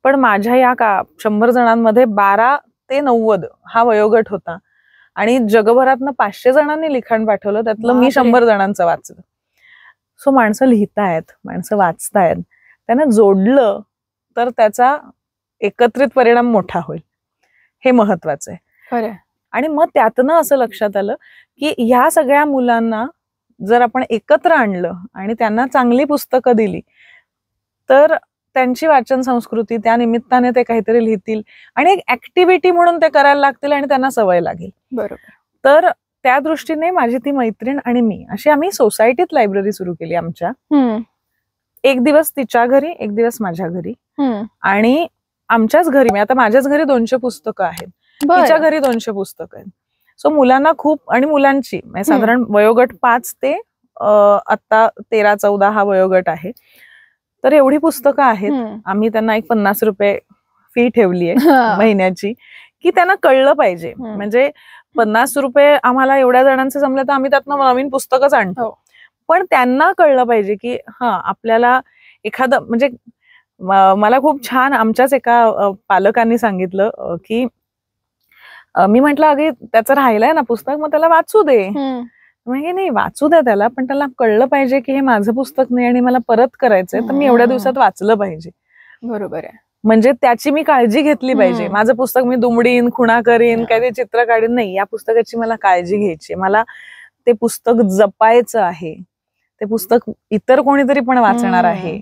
पण माझ्या या 100 जणांमध्ये 12 ते 90 हा वयोगट होता, आणि जगभरातनं 500 जणांनी लिखाण पाठवलं, त्यातलं मी 100 जणांचं वाचलं. सो माणसं लिहितायत, माणसं वाचतायत, त्यांना जोडलं तर त्याचा एकत्रित परिणाम मोठा होईल, हे महत्वाचं आहे. आणि मग त्यातनं असं लक्षात आलं की ह्या सगळ्या मुलांना जर आपण एकत्र आणलं आणि त्यांना चांगली पुस्तकं दिली तर त्यांची वाचन संस्कृती, त्या निमित्ताने ते काहीतरी लिहितील आणि एक ऍक्टिव्हिटी म्हणून ते करायला लागतील आणि त्यांना सवय लागेल. बरोबर. तर त्या दृष्टीने माझी ती मैत्रीण आणि मी अशी आम्ही सोसायटीत लायब्ररी सुरू केली आमच्या. एक दिवस तिच्या घरी, एक दिवस माझ्या घरी, आणि आमच्याच घरी, आता माझ्याच घरी 200 पुस्तकं आहेत, तिच्या घरी 200 पुस्तकं आहेत. सो मुलांना खूप, आणि मुलांची साधारण वयोगट 5 ते आता 13-14 हा वयोगट आहे. तर एवढी पुस्तकं आहेत. आम्ही त्यांना एक 50 रुपये फी ठेवली आहे महिन्याची, की त्यांना कळलं पाहिजे. म्हणजे 50 रुपये आम्हाला एवढ्या जणांचे जमले तर आम्ही त्यातनं नवीन पुस्तकच आणतो, पण त्यांना कळलं पाहिजे की आपल्याला एखादं, म्हणजे मला खूप छान आमच्याच एका पालकांनी सांगितलं की मी म्हंटल अगे त्याचं राहिलंय ना पुस्तक, मग त्याला वाचू दे. म्हणजे नाही, वाचू द्या त्याला, पण त्याला कळलं पाहिजे की हे माझं पुस्तक नाही आणि मला परत करायचंय, तर मी एवढ्या दिवसात वाचलं पाहिजे. बरोबर आहे. म्हणजे त्याची मी काळजी घेतली पाहिजे. माझं पुस्तक मी दुमडीन, खुणा करीन, काय ते चित्र काढीन, नाही, या पुस्तकाची मला काळजी घ्यायची, मला ते पुस्तक जपायचं आहे, ते पुस्तक इतर कोणीतरी पण वाचणार आहे.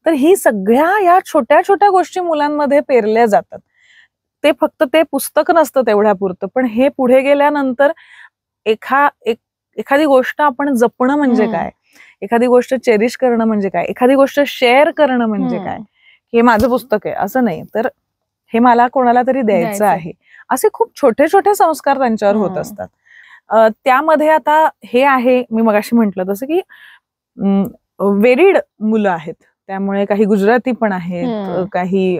तर ही सगळ्या या छोट्या छोट्या गोष्टी मुलांमध्ये पेरल्या जातात. ते फक्त ते पुस्तक नसतं तेवढ्या पुरतं, पण हे पुढे गेल्यानंतर एखादी गोष्ट आपण जपणं म्हणजे काय, एखादी गोष्ट चेरिश करणं म्हणजे काय, एखादी गोष्ट शेअर करणं म्हणजे काय, हे माझं पुस्तक आहे असं नाही, तर हे मला कोणाला तरी द्यायचं आहे, असे खूप छोटे छोटे संस्कार त्यांच्यावर होत असतात. त्यामध्ये आता हे आहे, मी मगाशी म्हटलं तसं की वेरिड मुलं आहेत, त्यामुळे काही गुजराती पण आहेत, काही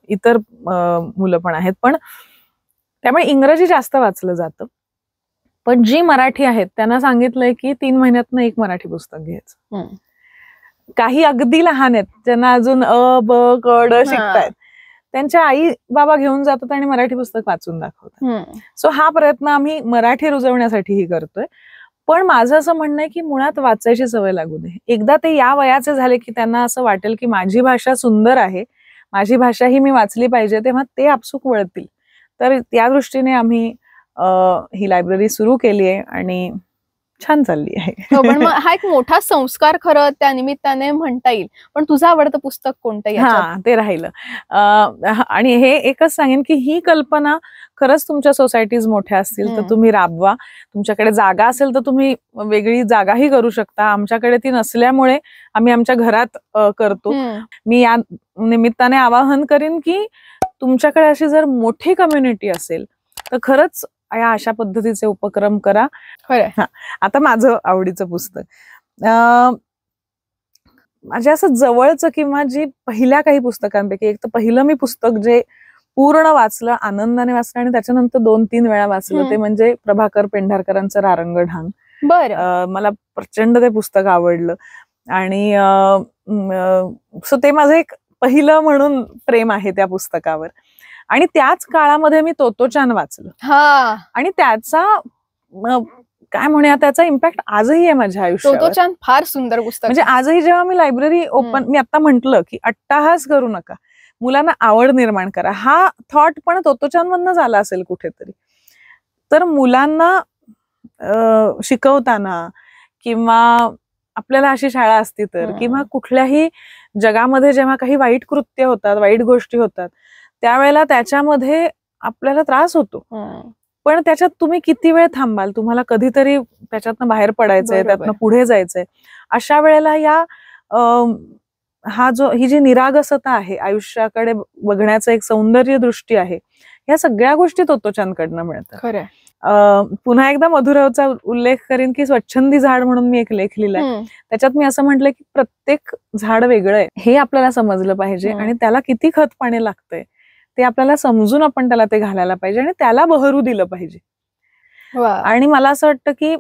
इतर मुलं पण आहेत, पण त्यामुळे इंग्रजी जास्त वाचलं जातं. पण जी मराठी आहेत त्यांना सांगितलंय की 3 महिन्यातनं एक मराठी पुस्तक घ्यायचं. काही अगदी लहान आहेत, ज्यांना अजून अ ब क ड शिकतायत, त्यांच्या आई बाबा घेऊन जातात आणि मराठी पुस्तक वाचून दाखवतात. सो हा प्रयत्न आम्ही मराठी रुजवण्यासाठीही करतोय. पण माझं असं म्हणणं आहे की मुळात वाचायची सवय लागू दे. एकदा ते या वयाचे झाले की त्यांना असं वाटेल की माझी भाषा सुंदर आहे, माझी भाषा ही मी वाचली पाहिजे, तेव्हा ते आपसूक वळतील. तर त्या दृष्टीने आम्ही ही लायब्ररी सुरू केली आहे आणि छान चालली आहे. पण मग हा एक मोठा संस्कार खरं त्या निमित्ताने म्हणता येईल. पण तुझं आवडतं पुस्तक कोणतं? हा, ते राहिलं. आणि हे एकच सांगेन की ही कल्पना खरंच तुमच्या सोसायटीज मोठ्या असतील तर तुम्ही राबवा. तुमच्याकडे जागा असेल तर तुम्ही वेगळी जागाही करू शकता. आमच्याकडे ती नसल्यामुळे आम्ही आमच्या घरात करतो. मी या निमित्ताने आवाहन करीन की तुमच्याकडे अशी जर मोठी कम्युनिटी असेल तर खरंच या अशा पद्धतीचे उपक्रम करा. आता माझं आवडीचं पुस्तक, माझ्या असं जवळचं किंवा जी पहिल्या काही पुस्तकांपैकी एक तर पहिलं मी पुस्तक जे पूर्ण वाचलं, आनंदाने वाचलं आणि त्याच्यानंतर 2-3 वेळा वाचलं ते म्हणजे प्रभाकर पेंढारकरांचं रारंगढांग. मला प्रचंड ते पुस्तक आवडलं आणि सो ते माझं एक पहिलं म्हणून प्रेम आहे त्या पुस्तकावर. आणि त्याच काळामध्ये मी तोतोचान वाचलं आणि त्याचा काय म्हणूया त्याचा इम्पॅक्ट आजही आहे माझ्या आयुष्यावर. तोतोचान फार सुंदर पुस्तक. म्हणजे आजही जेव्हा मी लायब्ररी ओपन, मी आता म्हंटल की अट्टाहास करू नका, मुलांना आवड निर्माण करा, हा थॉट पण तोतोचान मधनं झाला असेल कुठेतरी. तर मुलांना शिकवताना किंवा आपल्याला अशी शाळा असती तर, किंवा कुठल्याही जगामध्ये जेव्हा काही वाईट कृत्य होतात, वाईट गोष्टी होतात, त्यावेळेला त्याच्यामध्ये आपल्याला त्रास होतो. पण त्याच्यात तुम्ही किती वेळ थांबाल, तुम्हाला कधीतरी त्याच्यातनं बाहेर पडायचंय, त्यातनं पुढे जायचंय. अशा वेळेला ही जी निरागसता आहे, आयुष्याकडे बघण्याचं एक सौंदर्य दृष्टी आहे, या सगळ्या गोष्टी तोतोचानकडनं मिळतात. खरं. पुन्हा एकदा मधुरावचा उल्लेख करीन की स्वच्छंदी झाड म्हणून मी एक लेख लिहिलाय. त्याच्यात मी असं म्हटलंय की प्रत्येक झाड वेगळं आहे हे आपल्याला समजलं पाहिजे आणि त्याला किती खत पाणी लागतंय ते आपल्याला समजून आपण त्याला ते घालायला पाहिजे आणि त्याला बहरू दिलं पाहिजे. आणि मला असं वाटतं की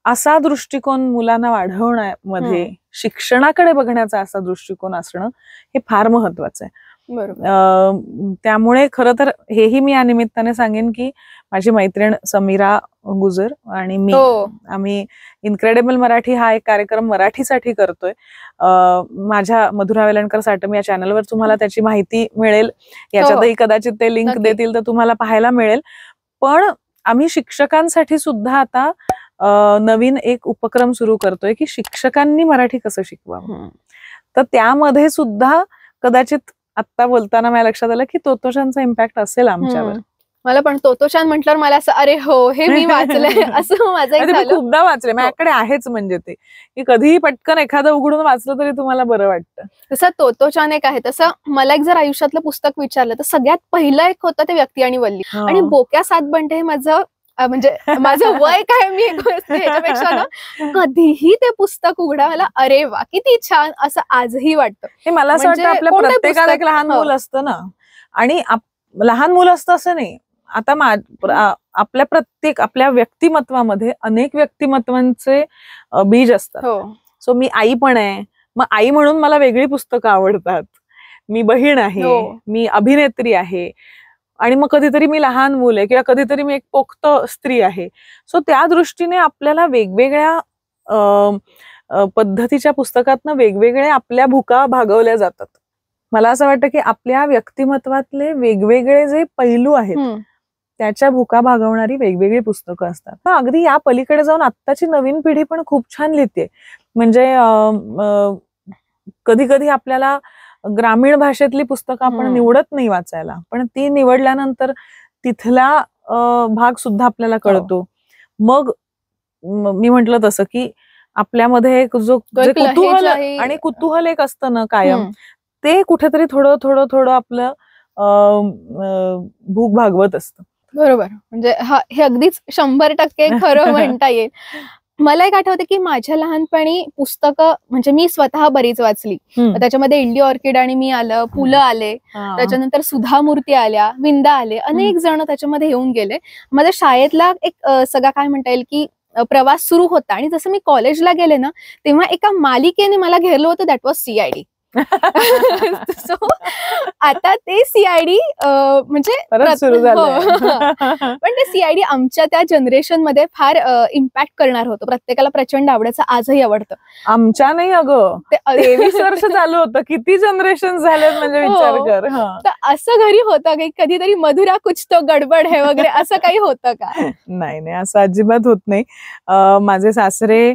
असा दृष्टिकोन मुलांना वाढवण्यामध्ये, शिक्षणाकडे बघण्याचा असा दृष्टिकोन असणं हे फार महत्वाचं आहे. त्यामुळे खरं तर हेही मी या निमित्ताने सांगेन की माझी मैत्रीण समीरा गुजर आणि मी, आम्ही इनक्रेडिबल मराठी हा एक कार्यक्रम मराठीसाठी करतोय. माझ्या मधुरा वेलणकर साटम या चॅनलवर तुम्हाला त्याची माहिती मिळेल. याच्यातही कदाचित ते लिंक देतील तर तुम्हाला पाहायला मिळेल. पण आम्ही शिक्षकांसाठी सुद्धा आता नवीन एक उपक्रम सुरू करतोय की शिक्षकांनी मराठी कसं शिकवावं. तर त्यामध्ये सुद्धा कदाचित आता बोलताना माझ्या लक्षात आलं की तोतोचानचा इम्पॅक्ट असेल आमच्यावर. मला पण तोतोचान म्हटल्यावर मला असं अरे हो हे मी वाचलंय असं माझं खूपदा वाचलंय, माझ्याकडे आहेच. म्हणजे ते की कधीही पटकन एखादं उघडून वाचलं तरी तुम्हाला बरं वाटतं. तसं तोतोचान एक आहे. तसं मला एक जर आयुष्यातलं पुस्तक विचारलं तर सगळ्यात पहिलं एक होतं ते व्यक्ती आणि वल्ली. आणि बोक्या सात बंटे हे म्हणजे माझं वय काय, मी ह्याच्यापेक्षा ना कधीही ते पुस्तक उघडा मला अरे वा किती छान असं आजही वाटतं. हे मला असं वाटतं आपल्या प्रत्येकाला एक लहान मूल असतं ना, आणि लहान मुलं असतं असं नाही. आता आपल्या व्यक्तिमत्वामध्ये अनेक व्यक्तिमत्वांचे बीज असतात. सो मी आई पण आहे, मग आई म्हणून मला वेगळी पुस्तकं आवडतात. मी बहीण आहे, मी अभिनेत्री आहे, आणि मग कधीतरी मी लहान मूल आहे किंवा कधीतरी मी एक पोक्त स्त्री आहे. सो त्या दृष्टीने आपल्याला वेगवेगळ्या पद्धतीच्या पुस्तकातनं वेगवेगळ्या आपल्या भूका भागवल्या जातात. मला असं वाटतं की आपल्या व्यक्तिमत्वातले वेगवेगळे जे पैलू आहेत त्याच्या भूका भागवणारी वेगवेगळी पुस्तकं असतात. अगदी या पलीकडे जाऊन आत्ताची नवीन पिढी पण खूप छान लिहिते. म्हणजे कधी कधी आपल्याला ग्रामीण भाषेतली पुस्तकं आपण निवडत नाही वाचायला, पण ती निवडल्यानंतर तिथला भाग सुद्धा आपल्याला कळतो. मग मी म्हंटल तसं की आपल्यामध्ये जो कुतूहल आणि कुतूहल एक असतं ना कायम, ते कुठेतरी थोडं थोडं थोडं आपलं भूक भागवत असतं. बरोबर. म्हणजे हे अगदीच 100% खरं म्हणता येईल. मला एक आठवते की माझ्या लहानपणी पुस्तकं म्हणजे मी स्वतः बरीच वाचली. त्याच्यामध्ये इंडी ऑर्किड आणि मी आलं, पु ल आले, त्याच्यानंतर सुधा मूर्ती आल्या, विंदा आले, अनेक जण त्याच्यामध्ये येऊन गेले. माझ्या शाळेतला एक सगळा काय म्हणता येईल की प्रवास सुरू होता. आणि जसं मी कॉलेजला गेले ना तेव्हा एका मालिकेने मला घेरलं होतं, दॅट वॉज CID. सो आता ते सीआयडी म्हणजे परत सुरू झालं. पण ते सीआयडी आमच्या त्या जनरेशन मध्ये फार इम्पॅक्ट करणार होतं. प्रत्येकाला प्रचंड आवडायचं, आजही आवडतं. आमच्या नाही अगं, 23 वर्ष चालू होतं. किती जनरेशन झालेत म्हणजे विचार कर. तर असं घरी होतं की कधीतरी मधुरा कुछ तो गडबड है वगैरे असं काही होतं का? नाही नाही, असं अजिबात होत नाही. माझे सासरे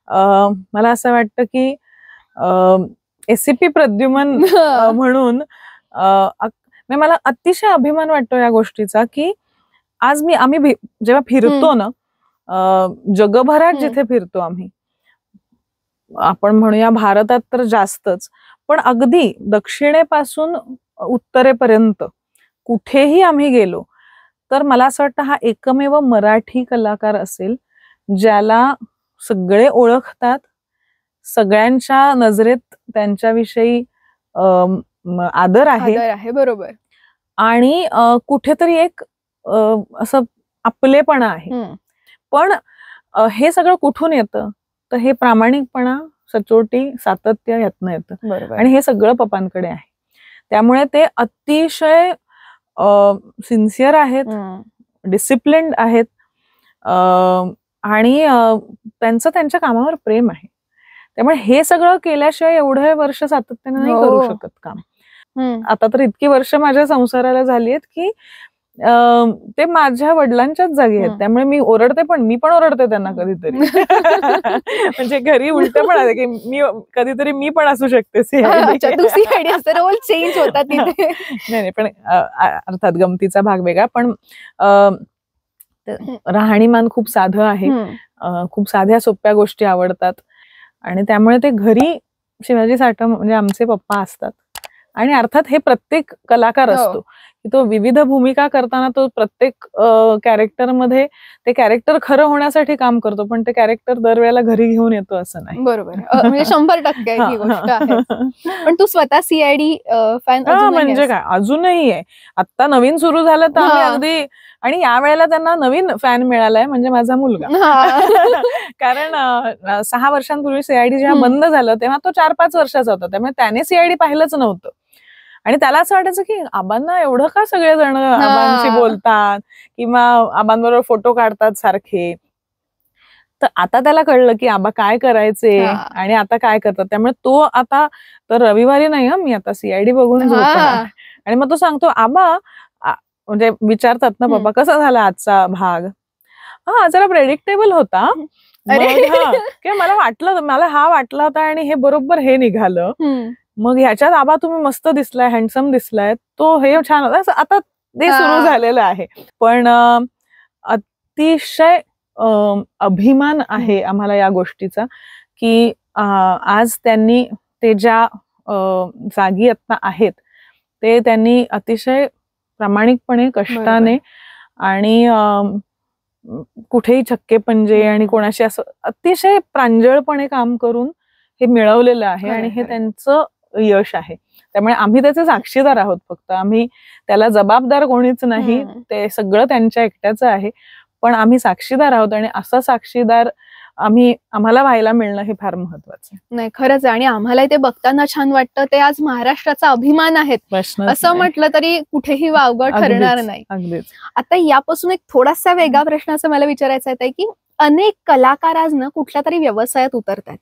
मला असं वाटतं की एसीपी प्रद्युमन म्हणून मला अतिशय अभिमान वाटतो या गोष्टीचा की आज आम्ही जेव्हा फिरतो ना, जगभरात जिथे फिरतो आम्ही, आपण म्हणूया भारतात तर जास्तच, पण अगदी दक्षिणेपासून उत्तरेपर्यंत कुठेही आम्ही गेलो तर मला असं वाटतं हा एकमेव मराठी कलाकार असेल ज्याला सगळे ओळखतात, सगळ्यांच्या नजरेत त्यांच्याविषयी आदर आहे. बरोबर. आणि कुठेतरी एक असं आपलेपणा आहे. पण हे सगळं कुठून येतं तर हे प्रामाणिकपणा, सचोटी, सातत्य यातनं येतं. आणि हे सगळं पप्पांकडे आहे. त्यामुळे ते अतिशय सिन्सिअर आहेत, डिसिप्लिन्ड आहेत, आणि त्यांचं त्यांच्या कामावर प्रेम आहे. त्यामुळे हे सगळं केल्याशिवाय एवढे वर्ष सातत्याने नाही करू शकत काम. आता तर इतकी वर्ष माझ्या संसाराला झाली आहेत की ते माझ्या वडिलांच्याच जागी आहेत. त्यामुळे मी ओरडते, पण मी पण ओरडते त्यांना कधीतरी. म्हणजे घरी उलट पण आहे की कधीतरी मी पण असू शकते सीआयडी. रोल चेंज होतात. नाही पण अर्थात गमतीचा भाग वेगळा. पण राहणीमान खूप साधं आहे. खूप साध्या सोप्या गोष्टी आवडतात आणि त्यामुळे ते घरी शिवाजी साठम म्हणजे आमचे पप्पा असतात. आणि अर्थात हे प्रत्येक कलाकार असतो की तो विविध भूमिका करताना तो प्रत्येक कॅरेक्टर मध्ये ते कॅरेक्टर खरं होण्यासाठी काम करतो, पण ते कॅरेक्टर दरवेळेला घरी घेऊन येतो असं नाही. बरोबर. म्हणजे 100% ही गोष्ट आहे. पण तू स्वतः सीआयडी फॅन म्हणजे काय अजूनही आहे. आता नवीन सुरू झालं तर आम्ही अगदी, आणि यावेळेला त्यांना नवीन फॅन मिळालाय म्हणजे माझा मुलगा. कारण 6 वर्षांपूर्वी सीआयडी जेव्हा बंद झालं तेव्हा तो 4-5 वर्षाचा होता. त्यामुळे त्याने सीआयडी पाहिलंच नव्हतं आणि त्याला असं वाटायचं की आबांना एवढं का सगळेजण आबांशी बोलतात किंवा आबांबरोबर फोटो काढतात सारखे. तर आता त्याला कळलं की आबा काय करायचे आणि आता काय करतात. त्यामुळे तो आता तर रविवारी नाही मी आता सीआयडी बघून झोपणार. आणि मग तो सांगतो आबा, म्हणजे विचारतात ना पप्पा कसा झाला आजचा भाग. जरा प्रेडिक्टेबल होता. मला वाटला होता आणि हे बरोबर हे निघालं. मग ह्याच्यात आबा तुम्ही मस्त दिसलाय, हँडसम दिसलाय, तो हे छान होता. आता ते सुरू झालेलं आहे. पण अतिशय अभिमान आहे आम्हाला या गोष्टीचा की आज त्यांनी ते ज्या जागी आता आहेत ते त्यांनी अतिशय प्रामाणिकपणे, कष्टाने आणि कुठेही छक्के पंजे आणि कोणाशी असं अतिशय प्रांजळपणे काम करून हे मिळवलेलं आहे. आणि हे त्यांचं यश आहे. त्यामुळे आम्ही त्याचे साक्षीदार आहोत. फक्त आम्ही त्याला जबाबदार कोणीच नाही. ते सगळं त्यांच्या एकट्याचं आहे. पण आम्ही साक्षीदार आहोत आणि असा साक्षीदार आम्हाला व्हायला मिळणं हे फार महत्वाचं आहे. नाही खरंच. आणि आम्हाला ते बघताना छान वाटतं. ते आज महाराष्ट्राचा अभिमान आहेत असं म्हटलं तरी कुठेही वावगं ठरणार नाही. अगदीच. आता यापासून एक थोडासा वेगळा प्रश्न असं मला विचारायचा आहे की अनेक कलाकार आज ना कुठल्या तरी व्यवसायात उतरतात.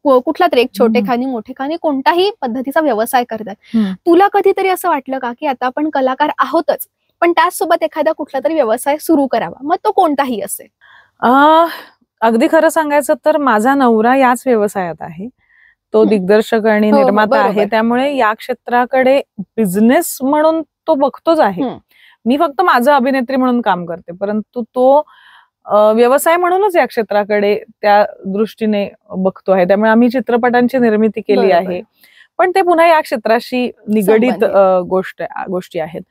कुठला तरी एक छोटेखानी मोठेखानी कोणताही पद्धतीचा व्यवसाय करतात. तुला कधीतरी असं वाटलं का की आता आपण कलाकार आहोतच पण त्याचसोबत एखादा कुठला तरी व्यवसाय सुरू करावा, मग तो कोणताही असेल? अगदी खरं सांगायचं तर माझा नवरा याच व्यवसायात आहे. तो दिग्दर्शक आणि निर्माता आहे. त्यामुळे या क्षेत्राकडे बिझनेस म्हणून तो बघतोच आहे. मी फक्त माझं अभिनेत्री म्हणून काम करते, परंतु तो व्यवसाय म्हणूनच या क्षेत्राकडे त्या दृष्टीने बघतो आहे. त्यामुळे आम्ही चित्रपटांची निर्मिती केली आहे, पण ते पुन्हा या क्षेत्राशी निगडीत गोष्टी आहेत.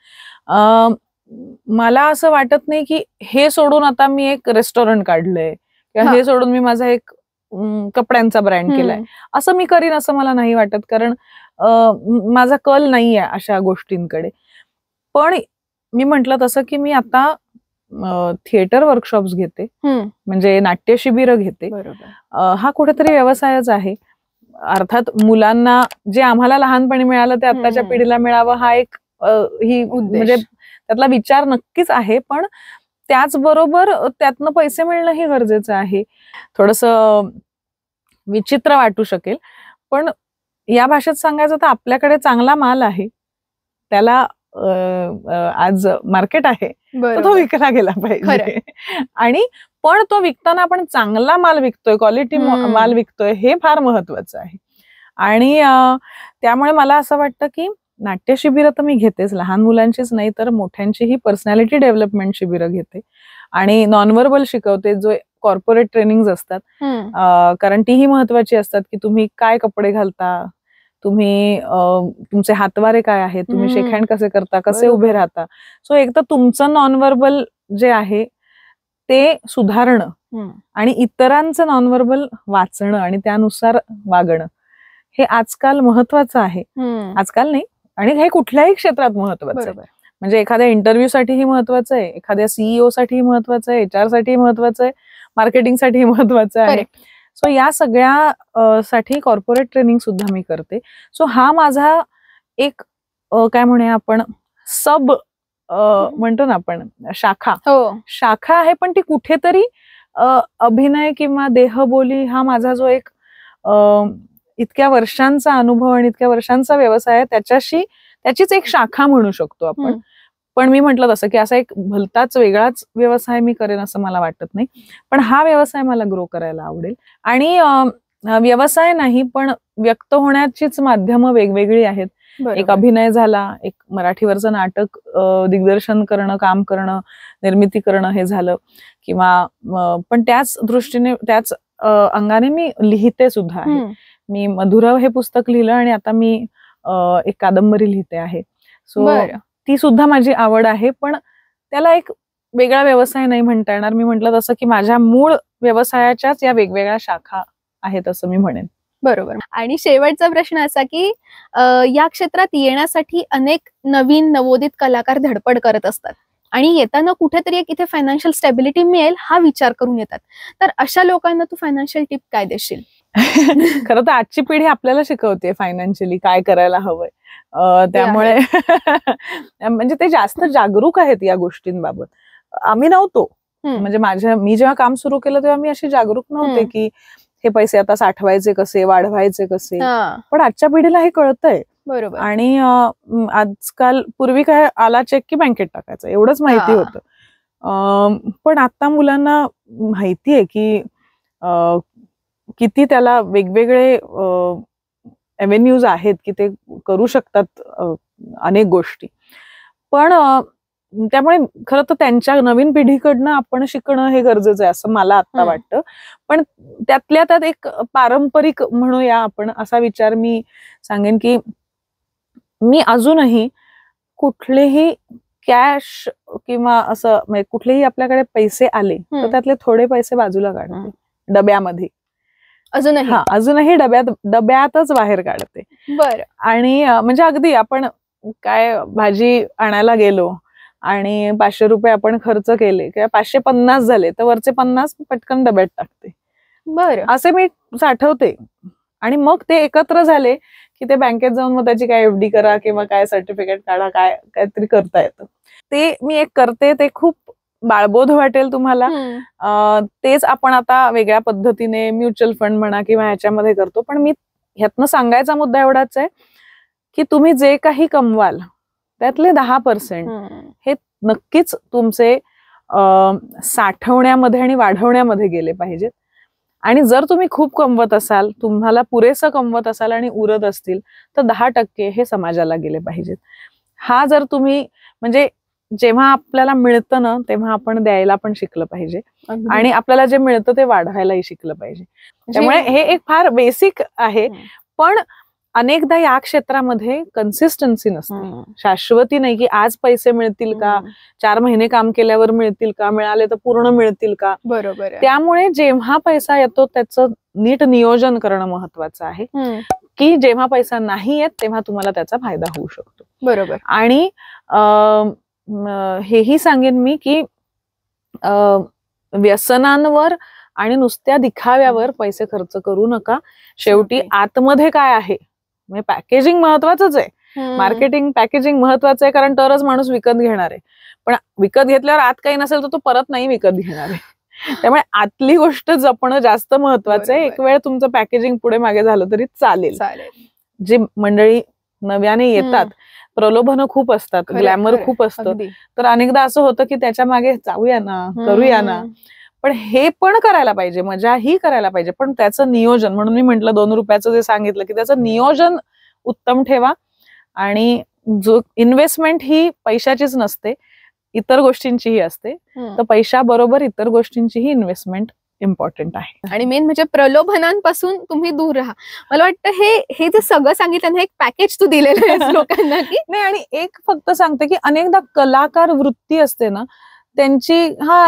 मला असं वाटत नाही की हे सोडून आता मी एक रेस्टॉरंट काढलंय किंवा हे सोडून मी माझा एक कपड्यांचा ब्रँड केलाय असं मी करीन असं मला नाही वाटत. कारण माझा कल नाहीये अशा गोष्टींकडे. पण मी म्हंटल तसं की मी आता थिएटर वर्कशॉप्स घेते, म्हणजे नाट्य शिबिरं घेते. हा कुठेतरी व्यवसायच आहे. अर्थात मुलांना जे आम्हाला लहानपणी मिळालं ते आत्ताच्या पिढीला मिळावं हा एक म्हणजे त्यातला विचार नक्कीच आहे, पण त्याचबरोबर त्यातनं पैसे मिळणं हे गरजेचं आहे. थोडंसं विचित्र वाटू शकेल, पण या भाषेत सांगायचं तर आपल्याकडे चांगला माल आहे, त्याला आज मार्केट आहे, तर तो विकला गेला पाहिजे. आणि पण तो विकताना आपण चांगला माल विकतोय, क्वालिटी माल विकतोय, हे फार महत्वाचं आहे. आणि त्यामुळे मला असं वाटतं की नाट्य शिबिरं तर मी घेतेच, लहान मुलांचीच नाही तर मोठ्यांचीही पर्सनॅलिटी डेव्हलपमेंट शिबिरं घेते आणि नॉन व्हर्बल शिकवते, जो कॉर्पोरेट ट्रेनिंग असतात, कारण तीही महत्वाची असतात की तुम्ही काय कपडे घालता, तुम्ही तुमचे हातवारे काय आहेत, तुम्ही शेक हँड कसे करता, कसे उभे राहता. सो एक तर तुमचं नॉन व्हर्बल जे आहे ते सुधारणं आणि इतरांचं नॉन व्हर्बल वाचणं आणि त्यानुसार वागणं हे आजकाल महत्वाचं आहे. आजकाल नाही, आणि हे कुठल्याही क्षेत्रात महत्वाचं आहे. म्हणजे एखाद्या इंटरव्ह्यू साठीही महत्वाचं आहे, एखाद्या सीईओ साठीही महत्वाचं आहे, HR साठीही महत्वाचं आहे, मार्केटिंग साठीही महत्वाचं आहे. सो या सगळ्या साठी कॉर्पोरेट ट्रेनिंग सुद्धा मी करते. सो हा माझा एक काय म्हणूया आपण सब म्हणतो ना आपण शाखा आहे, पण ती कुठेतरी अभिनय किंवा देहबोली हा माझा जो एक इतक्या वर्षांचा अनुभव आणि इतक्या वर्षांचा व्यवसाय आहे त्याचीच एक शाखा म्हणू शकतो आपण. पण मी म्हटलं तसं की असा एक भलताच वेगळाच व्यवसाय मी करेन असं मला वाटत नाही, पण हा व्यवसाय मला ग्रो करायला आवडेल. आणि व्यवसाय नाही पण व्यक्त होण्याचीच माध्यमं वेगवेगळी आहेत. एक अभिनय झाला, एक मराठीवरचं नाटक दिग्दर्शन करणं, काम करणं, निर्मिती करणं हे झालं, किंवा पण त्याच दृष्टीने त्याच अंगाने मी लिहिते सुद्धा आहे. मी मधुरा हे पुस्तक लिहिलं आणि आता मी एक कादंबरी लिहिते आहे. सो ती सुद्धा माझी आवड आहे, पण त्याला एक वेगळा व्यवसाय नाही म्हणता येणार. मी म्हटलं तसं की माझ्या मूळ व्यवसायाच्याच या वेगवेगळ्या शाखा आहेत असं मी म्हणेन. बरोबर. आणि शेवटचा प्रश्न असा की या क्षेत्रात येण्यासाठी अनेक नवीन नवोदित कलाकार धडपड करत असतात आणि येताना कुठेतरी एक इथे फायनान्शियल स्टॅबिलिटी मिळेल हा विचार करून येतात. तर अशा लोकांना तू फायनान्शियल टिप काय देशील? खरं तर आजची पिढी आपल्याला शिकवते फायनान्शियली काय करायला हवंय. त्यामुळे म्हणजे ते जास्त जागरूक आहेत या गोष्टींबाबत. आम्ही नव्हतो, म्हणजे मी जेव्हा काम सुरू केलं तेव्हा मी अशी जागरूक नव्हते की हे पैसे आता साठवायचे कसे, वाढवायचे कसे. पण आजच्या पिढीला हे कळतंय. बरोबर. आणि आजकाल पूर्वी काय आला चेक की बँकेत टाकायचं एवढंच माहिती होतं. पण आता मुलांना माहितीये की किती त्याला वेगवेगळे एव्हेन्यूज आहेत की ते करू शकतात अनेक गोष्टी. पण त्यामुळे खरं तर त्यांच्या नवीन पिढीकडनं आपण शिकणं हे गरजेचं आहे असं मला आता वाटतं. पण त्यातल्या त्यात एक पारंपरिक म्हणूया आपण असा विचार मी सांगेन की मी अजूनही कुठलेही कॅश किंवा असं म्हणजे कुठलेही आपल्याकडे पैसे आले तर त्यातले थोडे पैसे बाजूला काढते डब्यामध्ये. अजूनही डब्यातच बाहेर काढते. बरं. आणि म्हणजे अगदी आपण काय भाजी आणायला गेलो आणि 500 रुपये आपण खर्च केले किंवा 550 झाले तर वरचे 50 पटकन डब्यात टाकते. बरं. असे मी साठवते आणि मग ते एकत्र झाले की ते बँकेत जाऊन मग त्याची काय FD करा किंवा काय सर्टिफिकेट काढा, काहीतरी करता येतं. ते मी एक करते. ते खूप बाळबोध वाटेल तुम्हाला. तेच आपण आता वेगळ्या पद्धतीने म्युच्युअल फंड म्हणा किंवा ह्याच्यामध्ये करतो. पण मी ह्यातनं सांगायचा मुद्दा एवढाच आहे की तुम्ही जे काही कमवाल त्यातले 10% हे नक्कीच तुमचे साठवण्यामध्ये आणि वाढवण्यामध्ये गेले पाहिजेत. आणि जर तुम्ही खूप कमवत असाल, तुम्हाला पुरेसं कमवत असाल आणि उरत असतील तर 10% हे समाजाला गेले पाहिजेत. हा जर तुम्ही म्हणजे जेव्हा आपल्याला मिळतं ना तेव्हा आपण द्यायला पण शिकलं पाहिजे आणि आपल्याला जे मिळतं ते वाढवायलाही शिकलं पाहिजे. त्यामुळे हे एक फार बेसिक आहे. पण अनेकदा या क्षेत्रामध्ये कन्सिस्टन्सी नसते, शाश्वती नाही की आज पैसे मिळतील का, 4 महिने काम केल्यावर मिळतील का, मिळाले तर पूर्ण मिळतील का. बरोबर. त्यामुळे जेव्हा पैसा येतो त्याचं नीट नियोजन करणं महत्वाचं आहे की जेव्हा पैसा नाही येत तेव्हा तुम्हाला त्याचा फायदा होऊ शकतो. बरोबर. आणि हेही सांगेन मी की व्यसनांवर आणि नुसत्या दिखाव्यावर पैसे खर्च करू नका. शेवटी आतमध्ये काय आहे, म्हणजे पॅकेजिंग महत्वाचंच आहे, मार्केटिंग पॅकेजिंग महत्वाचं आहे, कारण तरच माणूस विकत घेणार आहे. पण विकत घेतल्यावर आत काही नसेल तर तो परत नाही विकत घेणार आहे. त्यामुळे आतली गोष्ट जपणं जास्त महत्वाचं आहे. एक वेळ तुमचं पॅकेजिंग पुढे मागे झालं तरी चालेल. जी मंडळी नव्याने येतात, प्रलोभनं खूप असतात, ग्लॅमर खूप असतं, तर अनेकदा असं होतं की त्याच्या मागे जाऊया ना, करूया ना. पण हे पण करायला पाहिजे, मजाही करायला पाहिजे, पण त्याचं नियोजन, म्हणून मी म्हंटल 2 रुपयाचं जे सांगितलं की त्याचं नियोजन उत्तम ठेवा. आणि जो इन्व्हेस्टमेंट ही पैशाचीच नसते, इतर गोष्टींचीही असते. तर पैशाबरोबर इतर गोष्टींचीही इन्व्हेस्टमेंट इम्पॉर्टंट आहे. आणि मेन म्हणजे प्रलोभनांपासून तुम्ही दूर राहा. मला वाटतं हे जे सगळं सांगितलं ना, एक पॅकेज तू दिलेलं आहे लोकांना की नाही. आणि एक फक्त सांगते की अनेकदा कलाकार वृत्ती असते ना, त्यांची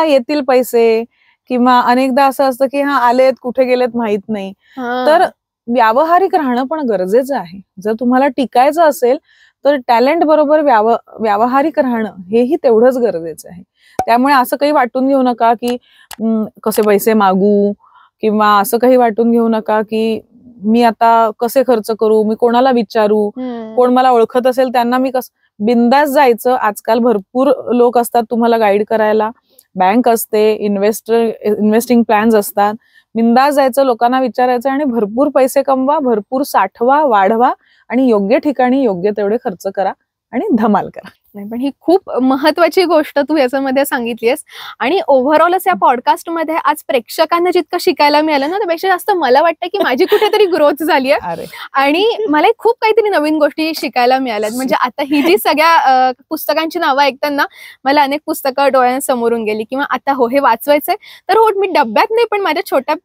येतील पैसे, किंवा अनेकदा असं असतं की आलेत कुठे गेलेत माहित नाही. तर व्यावहारिक राहणं पण गरजेचं आहे. जर तुम्हाला टिकायचं असेल तर टॅलेंट बरोबर व्यावहारिक राहणं हेही तेवढंच गरजेचं आहे. त्यामुळे असं काही वाटून घेऊ नका की कसे पैसे मागू, किंवा असं काही वाटून घेऊ नका की मी आता कसे खर्च करू, मी कोणाला विचारू, कोण मला ओळखत असेल त्यांना मी बिंदास जायचं. आजकाल भरपूर लोक असतात तुम्हाला गाईड करायला, बँक असते, इन्व्हेस्टिंग प्लॅन्स असतात. बिंदास जायचं, लोकांना विचारायचं आणि भरपूर पैसे कमवा, भरपूर साठवा, वाढवा आणि योग्य ठिकाणी योग्य तेवढे खर्च करा आणि धमाल करा. नाही, पण ही खूप महत्वाची गोष्ट तू याच्यामध्ये सांगितलीस. आणि ओव्हरऑलच या पॉडकास्टमध्ये आज प्रेक्षकांना जितकं शिकायला मिळालं ना, त्यापेक्षा जास्त मला वाटतं की माझी कुठेतरी ग्रोथ झाली आहे आणि मला खूप काहीतरी नवीन गोष्टी शिकायला मिळाल्यात. म्हणजे आता ही जी सगळ्या पुस्तकांची नावं ऐकताना मला अनेक पुस्तकं डोळ्यांसमोरून गेली, किंवा आता हे वाचवायचंय तर मी डब्यात नाही पण माझ्या छोट्या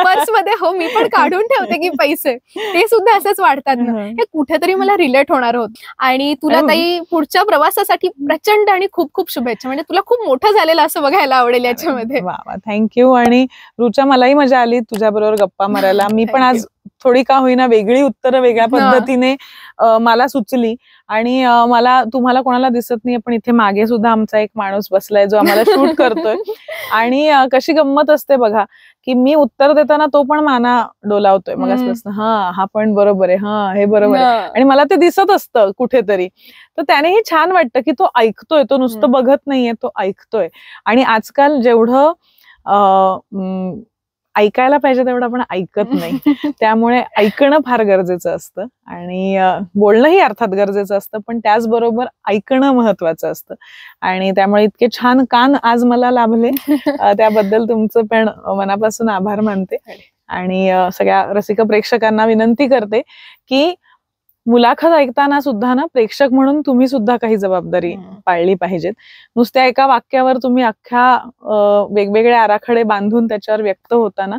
पर्समध्ये मी पण काढून ठेवते की पैसे ते सुद्धा असंच वाढतात ना, हे कुठेतरी मला रिलेट होणार होत. आणि तुला ताई पुढच्या प्रवासासाठी प्रचंड आणि खूप खूप शुभेच्छा. म्हणजे तुला खूप मोठं झालेलं असं बघायला आवडेल याच्यामध्ये. थँक्यू. आणि रुचा, मलाही मजा आली तुझ्या बरोबर गप्पा मारायला. मी पण आज थोडी का होईना वेगळी उत्तरं वेगळ्या पद्धतीने मला सुचली. आणि तुम्हाला कोणाला दिसत नाही, पण इथे मागे सुद्धा आमचा एक माणूस बसलाय जो आम्हाला शूट करतोय. आणि कशी गंमत असते बघा की मी उत्तर देताना तो पण माना डोलावतोय मग असं, हा पण बरोबर आहे, हे बरोबर आहे. आणि मला ते दिसत असतं कुठेतरी, तर त्यानेही छान वाटतं की तो ऐकतोय, तो नुसतं बघत नाहीये, तो ऐकतोय. आणि आजकाल जेवढं ऐकायला पाहिजे तेवढं आपण ऐकत नाही. त्यामुळे ऐकणं फार गरजेचं असतं आणि बोलणंही अर्थात गरजेचं असतं, पण त्याचबरोबर ऐकणं महत्वाचं असतं. आणि त्यामुळे इतके छान कान आज मला लाभले, त्याबद्दल तुमचं पण मनापासून आभार मानते. आणि सगळ्या रसिक प्रेक्षकांना विनंती करते की मुलाखत ऐकताना सुद्धा ना, प्रेक्षक म्हणून तुम्ही सुद्धा काही जबाबदारी पाळली पाहिजेत. नुसत्या एका वाक्यावर तुम्ही अख्ख्या वेगवेगळे आराखडे बांधून त्याच्यावर व्यक्त होताना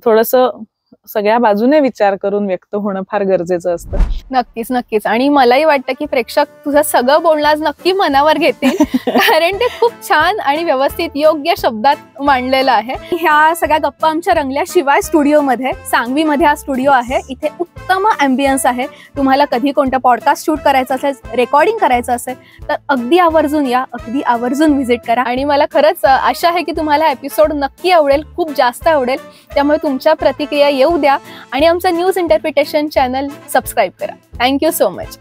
थोडंसं सगळ्या बाजूने विचार करून व्यक्त होणं फार गरजेचं असतं. नक्कीच नक्कीच. आणि मलाही वाटतं की प्रेक्षक तुझं सगळं बोलणं आज नक्की मनावर घेतील, कारण ते खूप छान आणि व्यवस्थित योग्य शब्दात मांडलेलं आहे. ह्या सगळ्या गप्पा आमच्या रंगल्या शिवाय स्टुडिओमध्ये, सांगवीमध्ये हा स्टुडिओ आहे. इथे उत्तम अँबियन्स आहे. तुम्हाला कधी कोणतं पॉडकास्ट शूट करायचं असेल, रेकॉर्डिंग करायचं असेल तर अगदी आवर्जून या, अगदी आवर्जून व्हिजिट करा. आणि मला खरंच आशा आहे की तुम्हाला एपिसोड नक्की आवडेल, खूप जास्त आवडेल. त्यामुळे तुमच्या प्रतिक्रिया येऊ द्या आणि आमचं न्यूज इंटरप्रिटेशन चॅनल सबस्क्राईब करा. Thank you so much.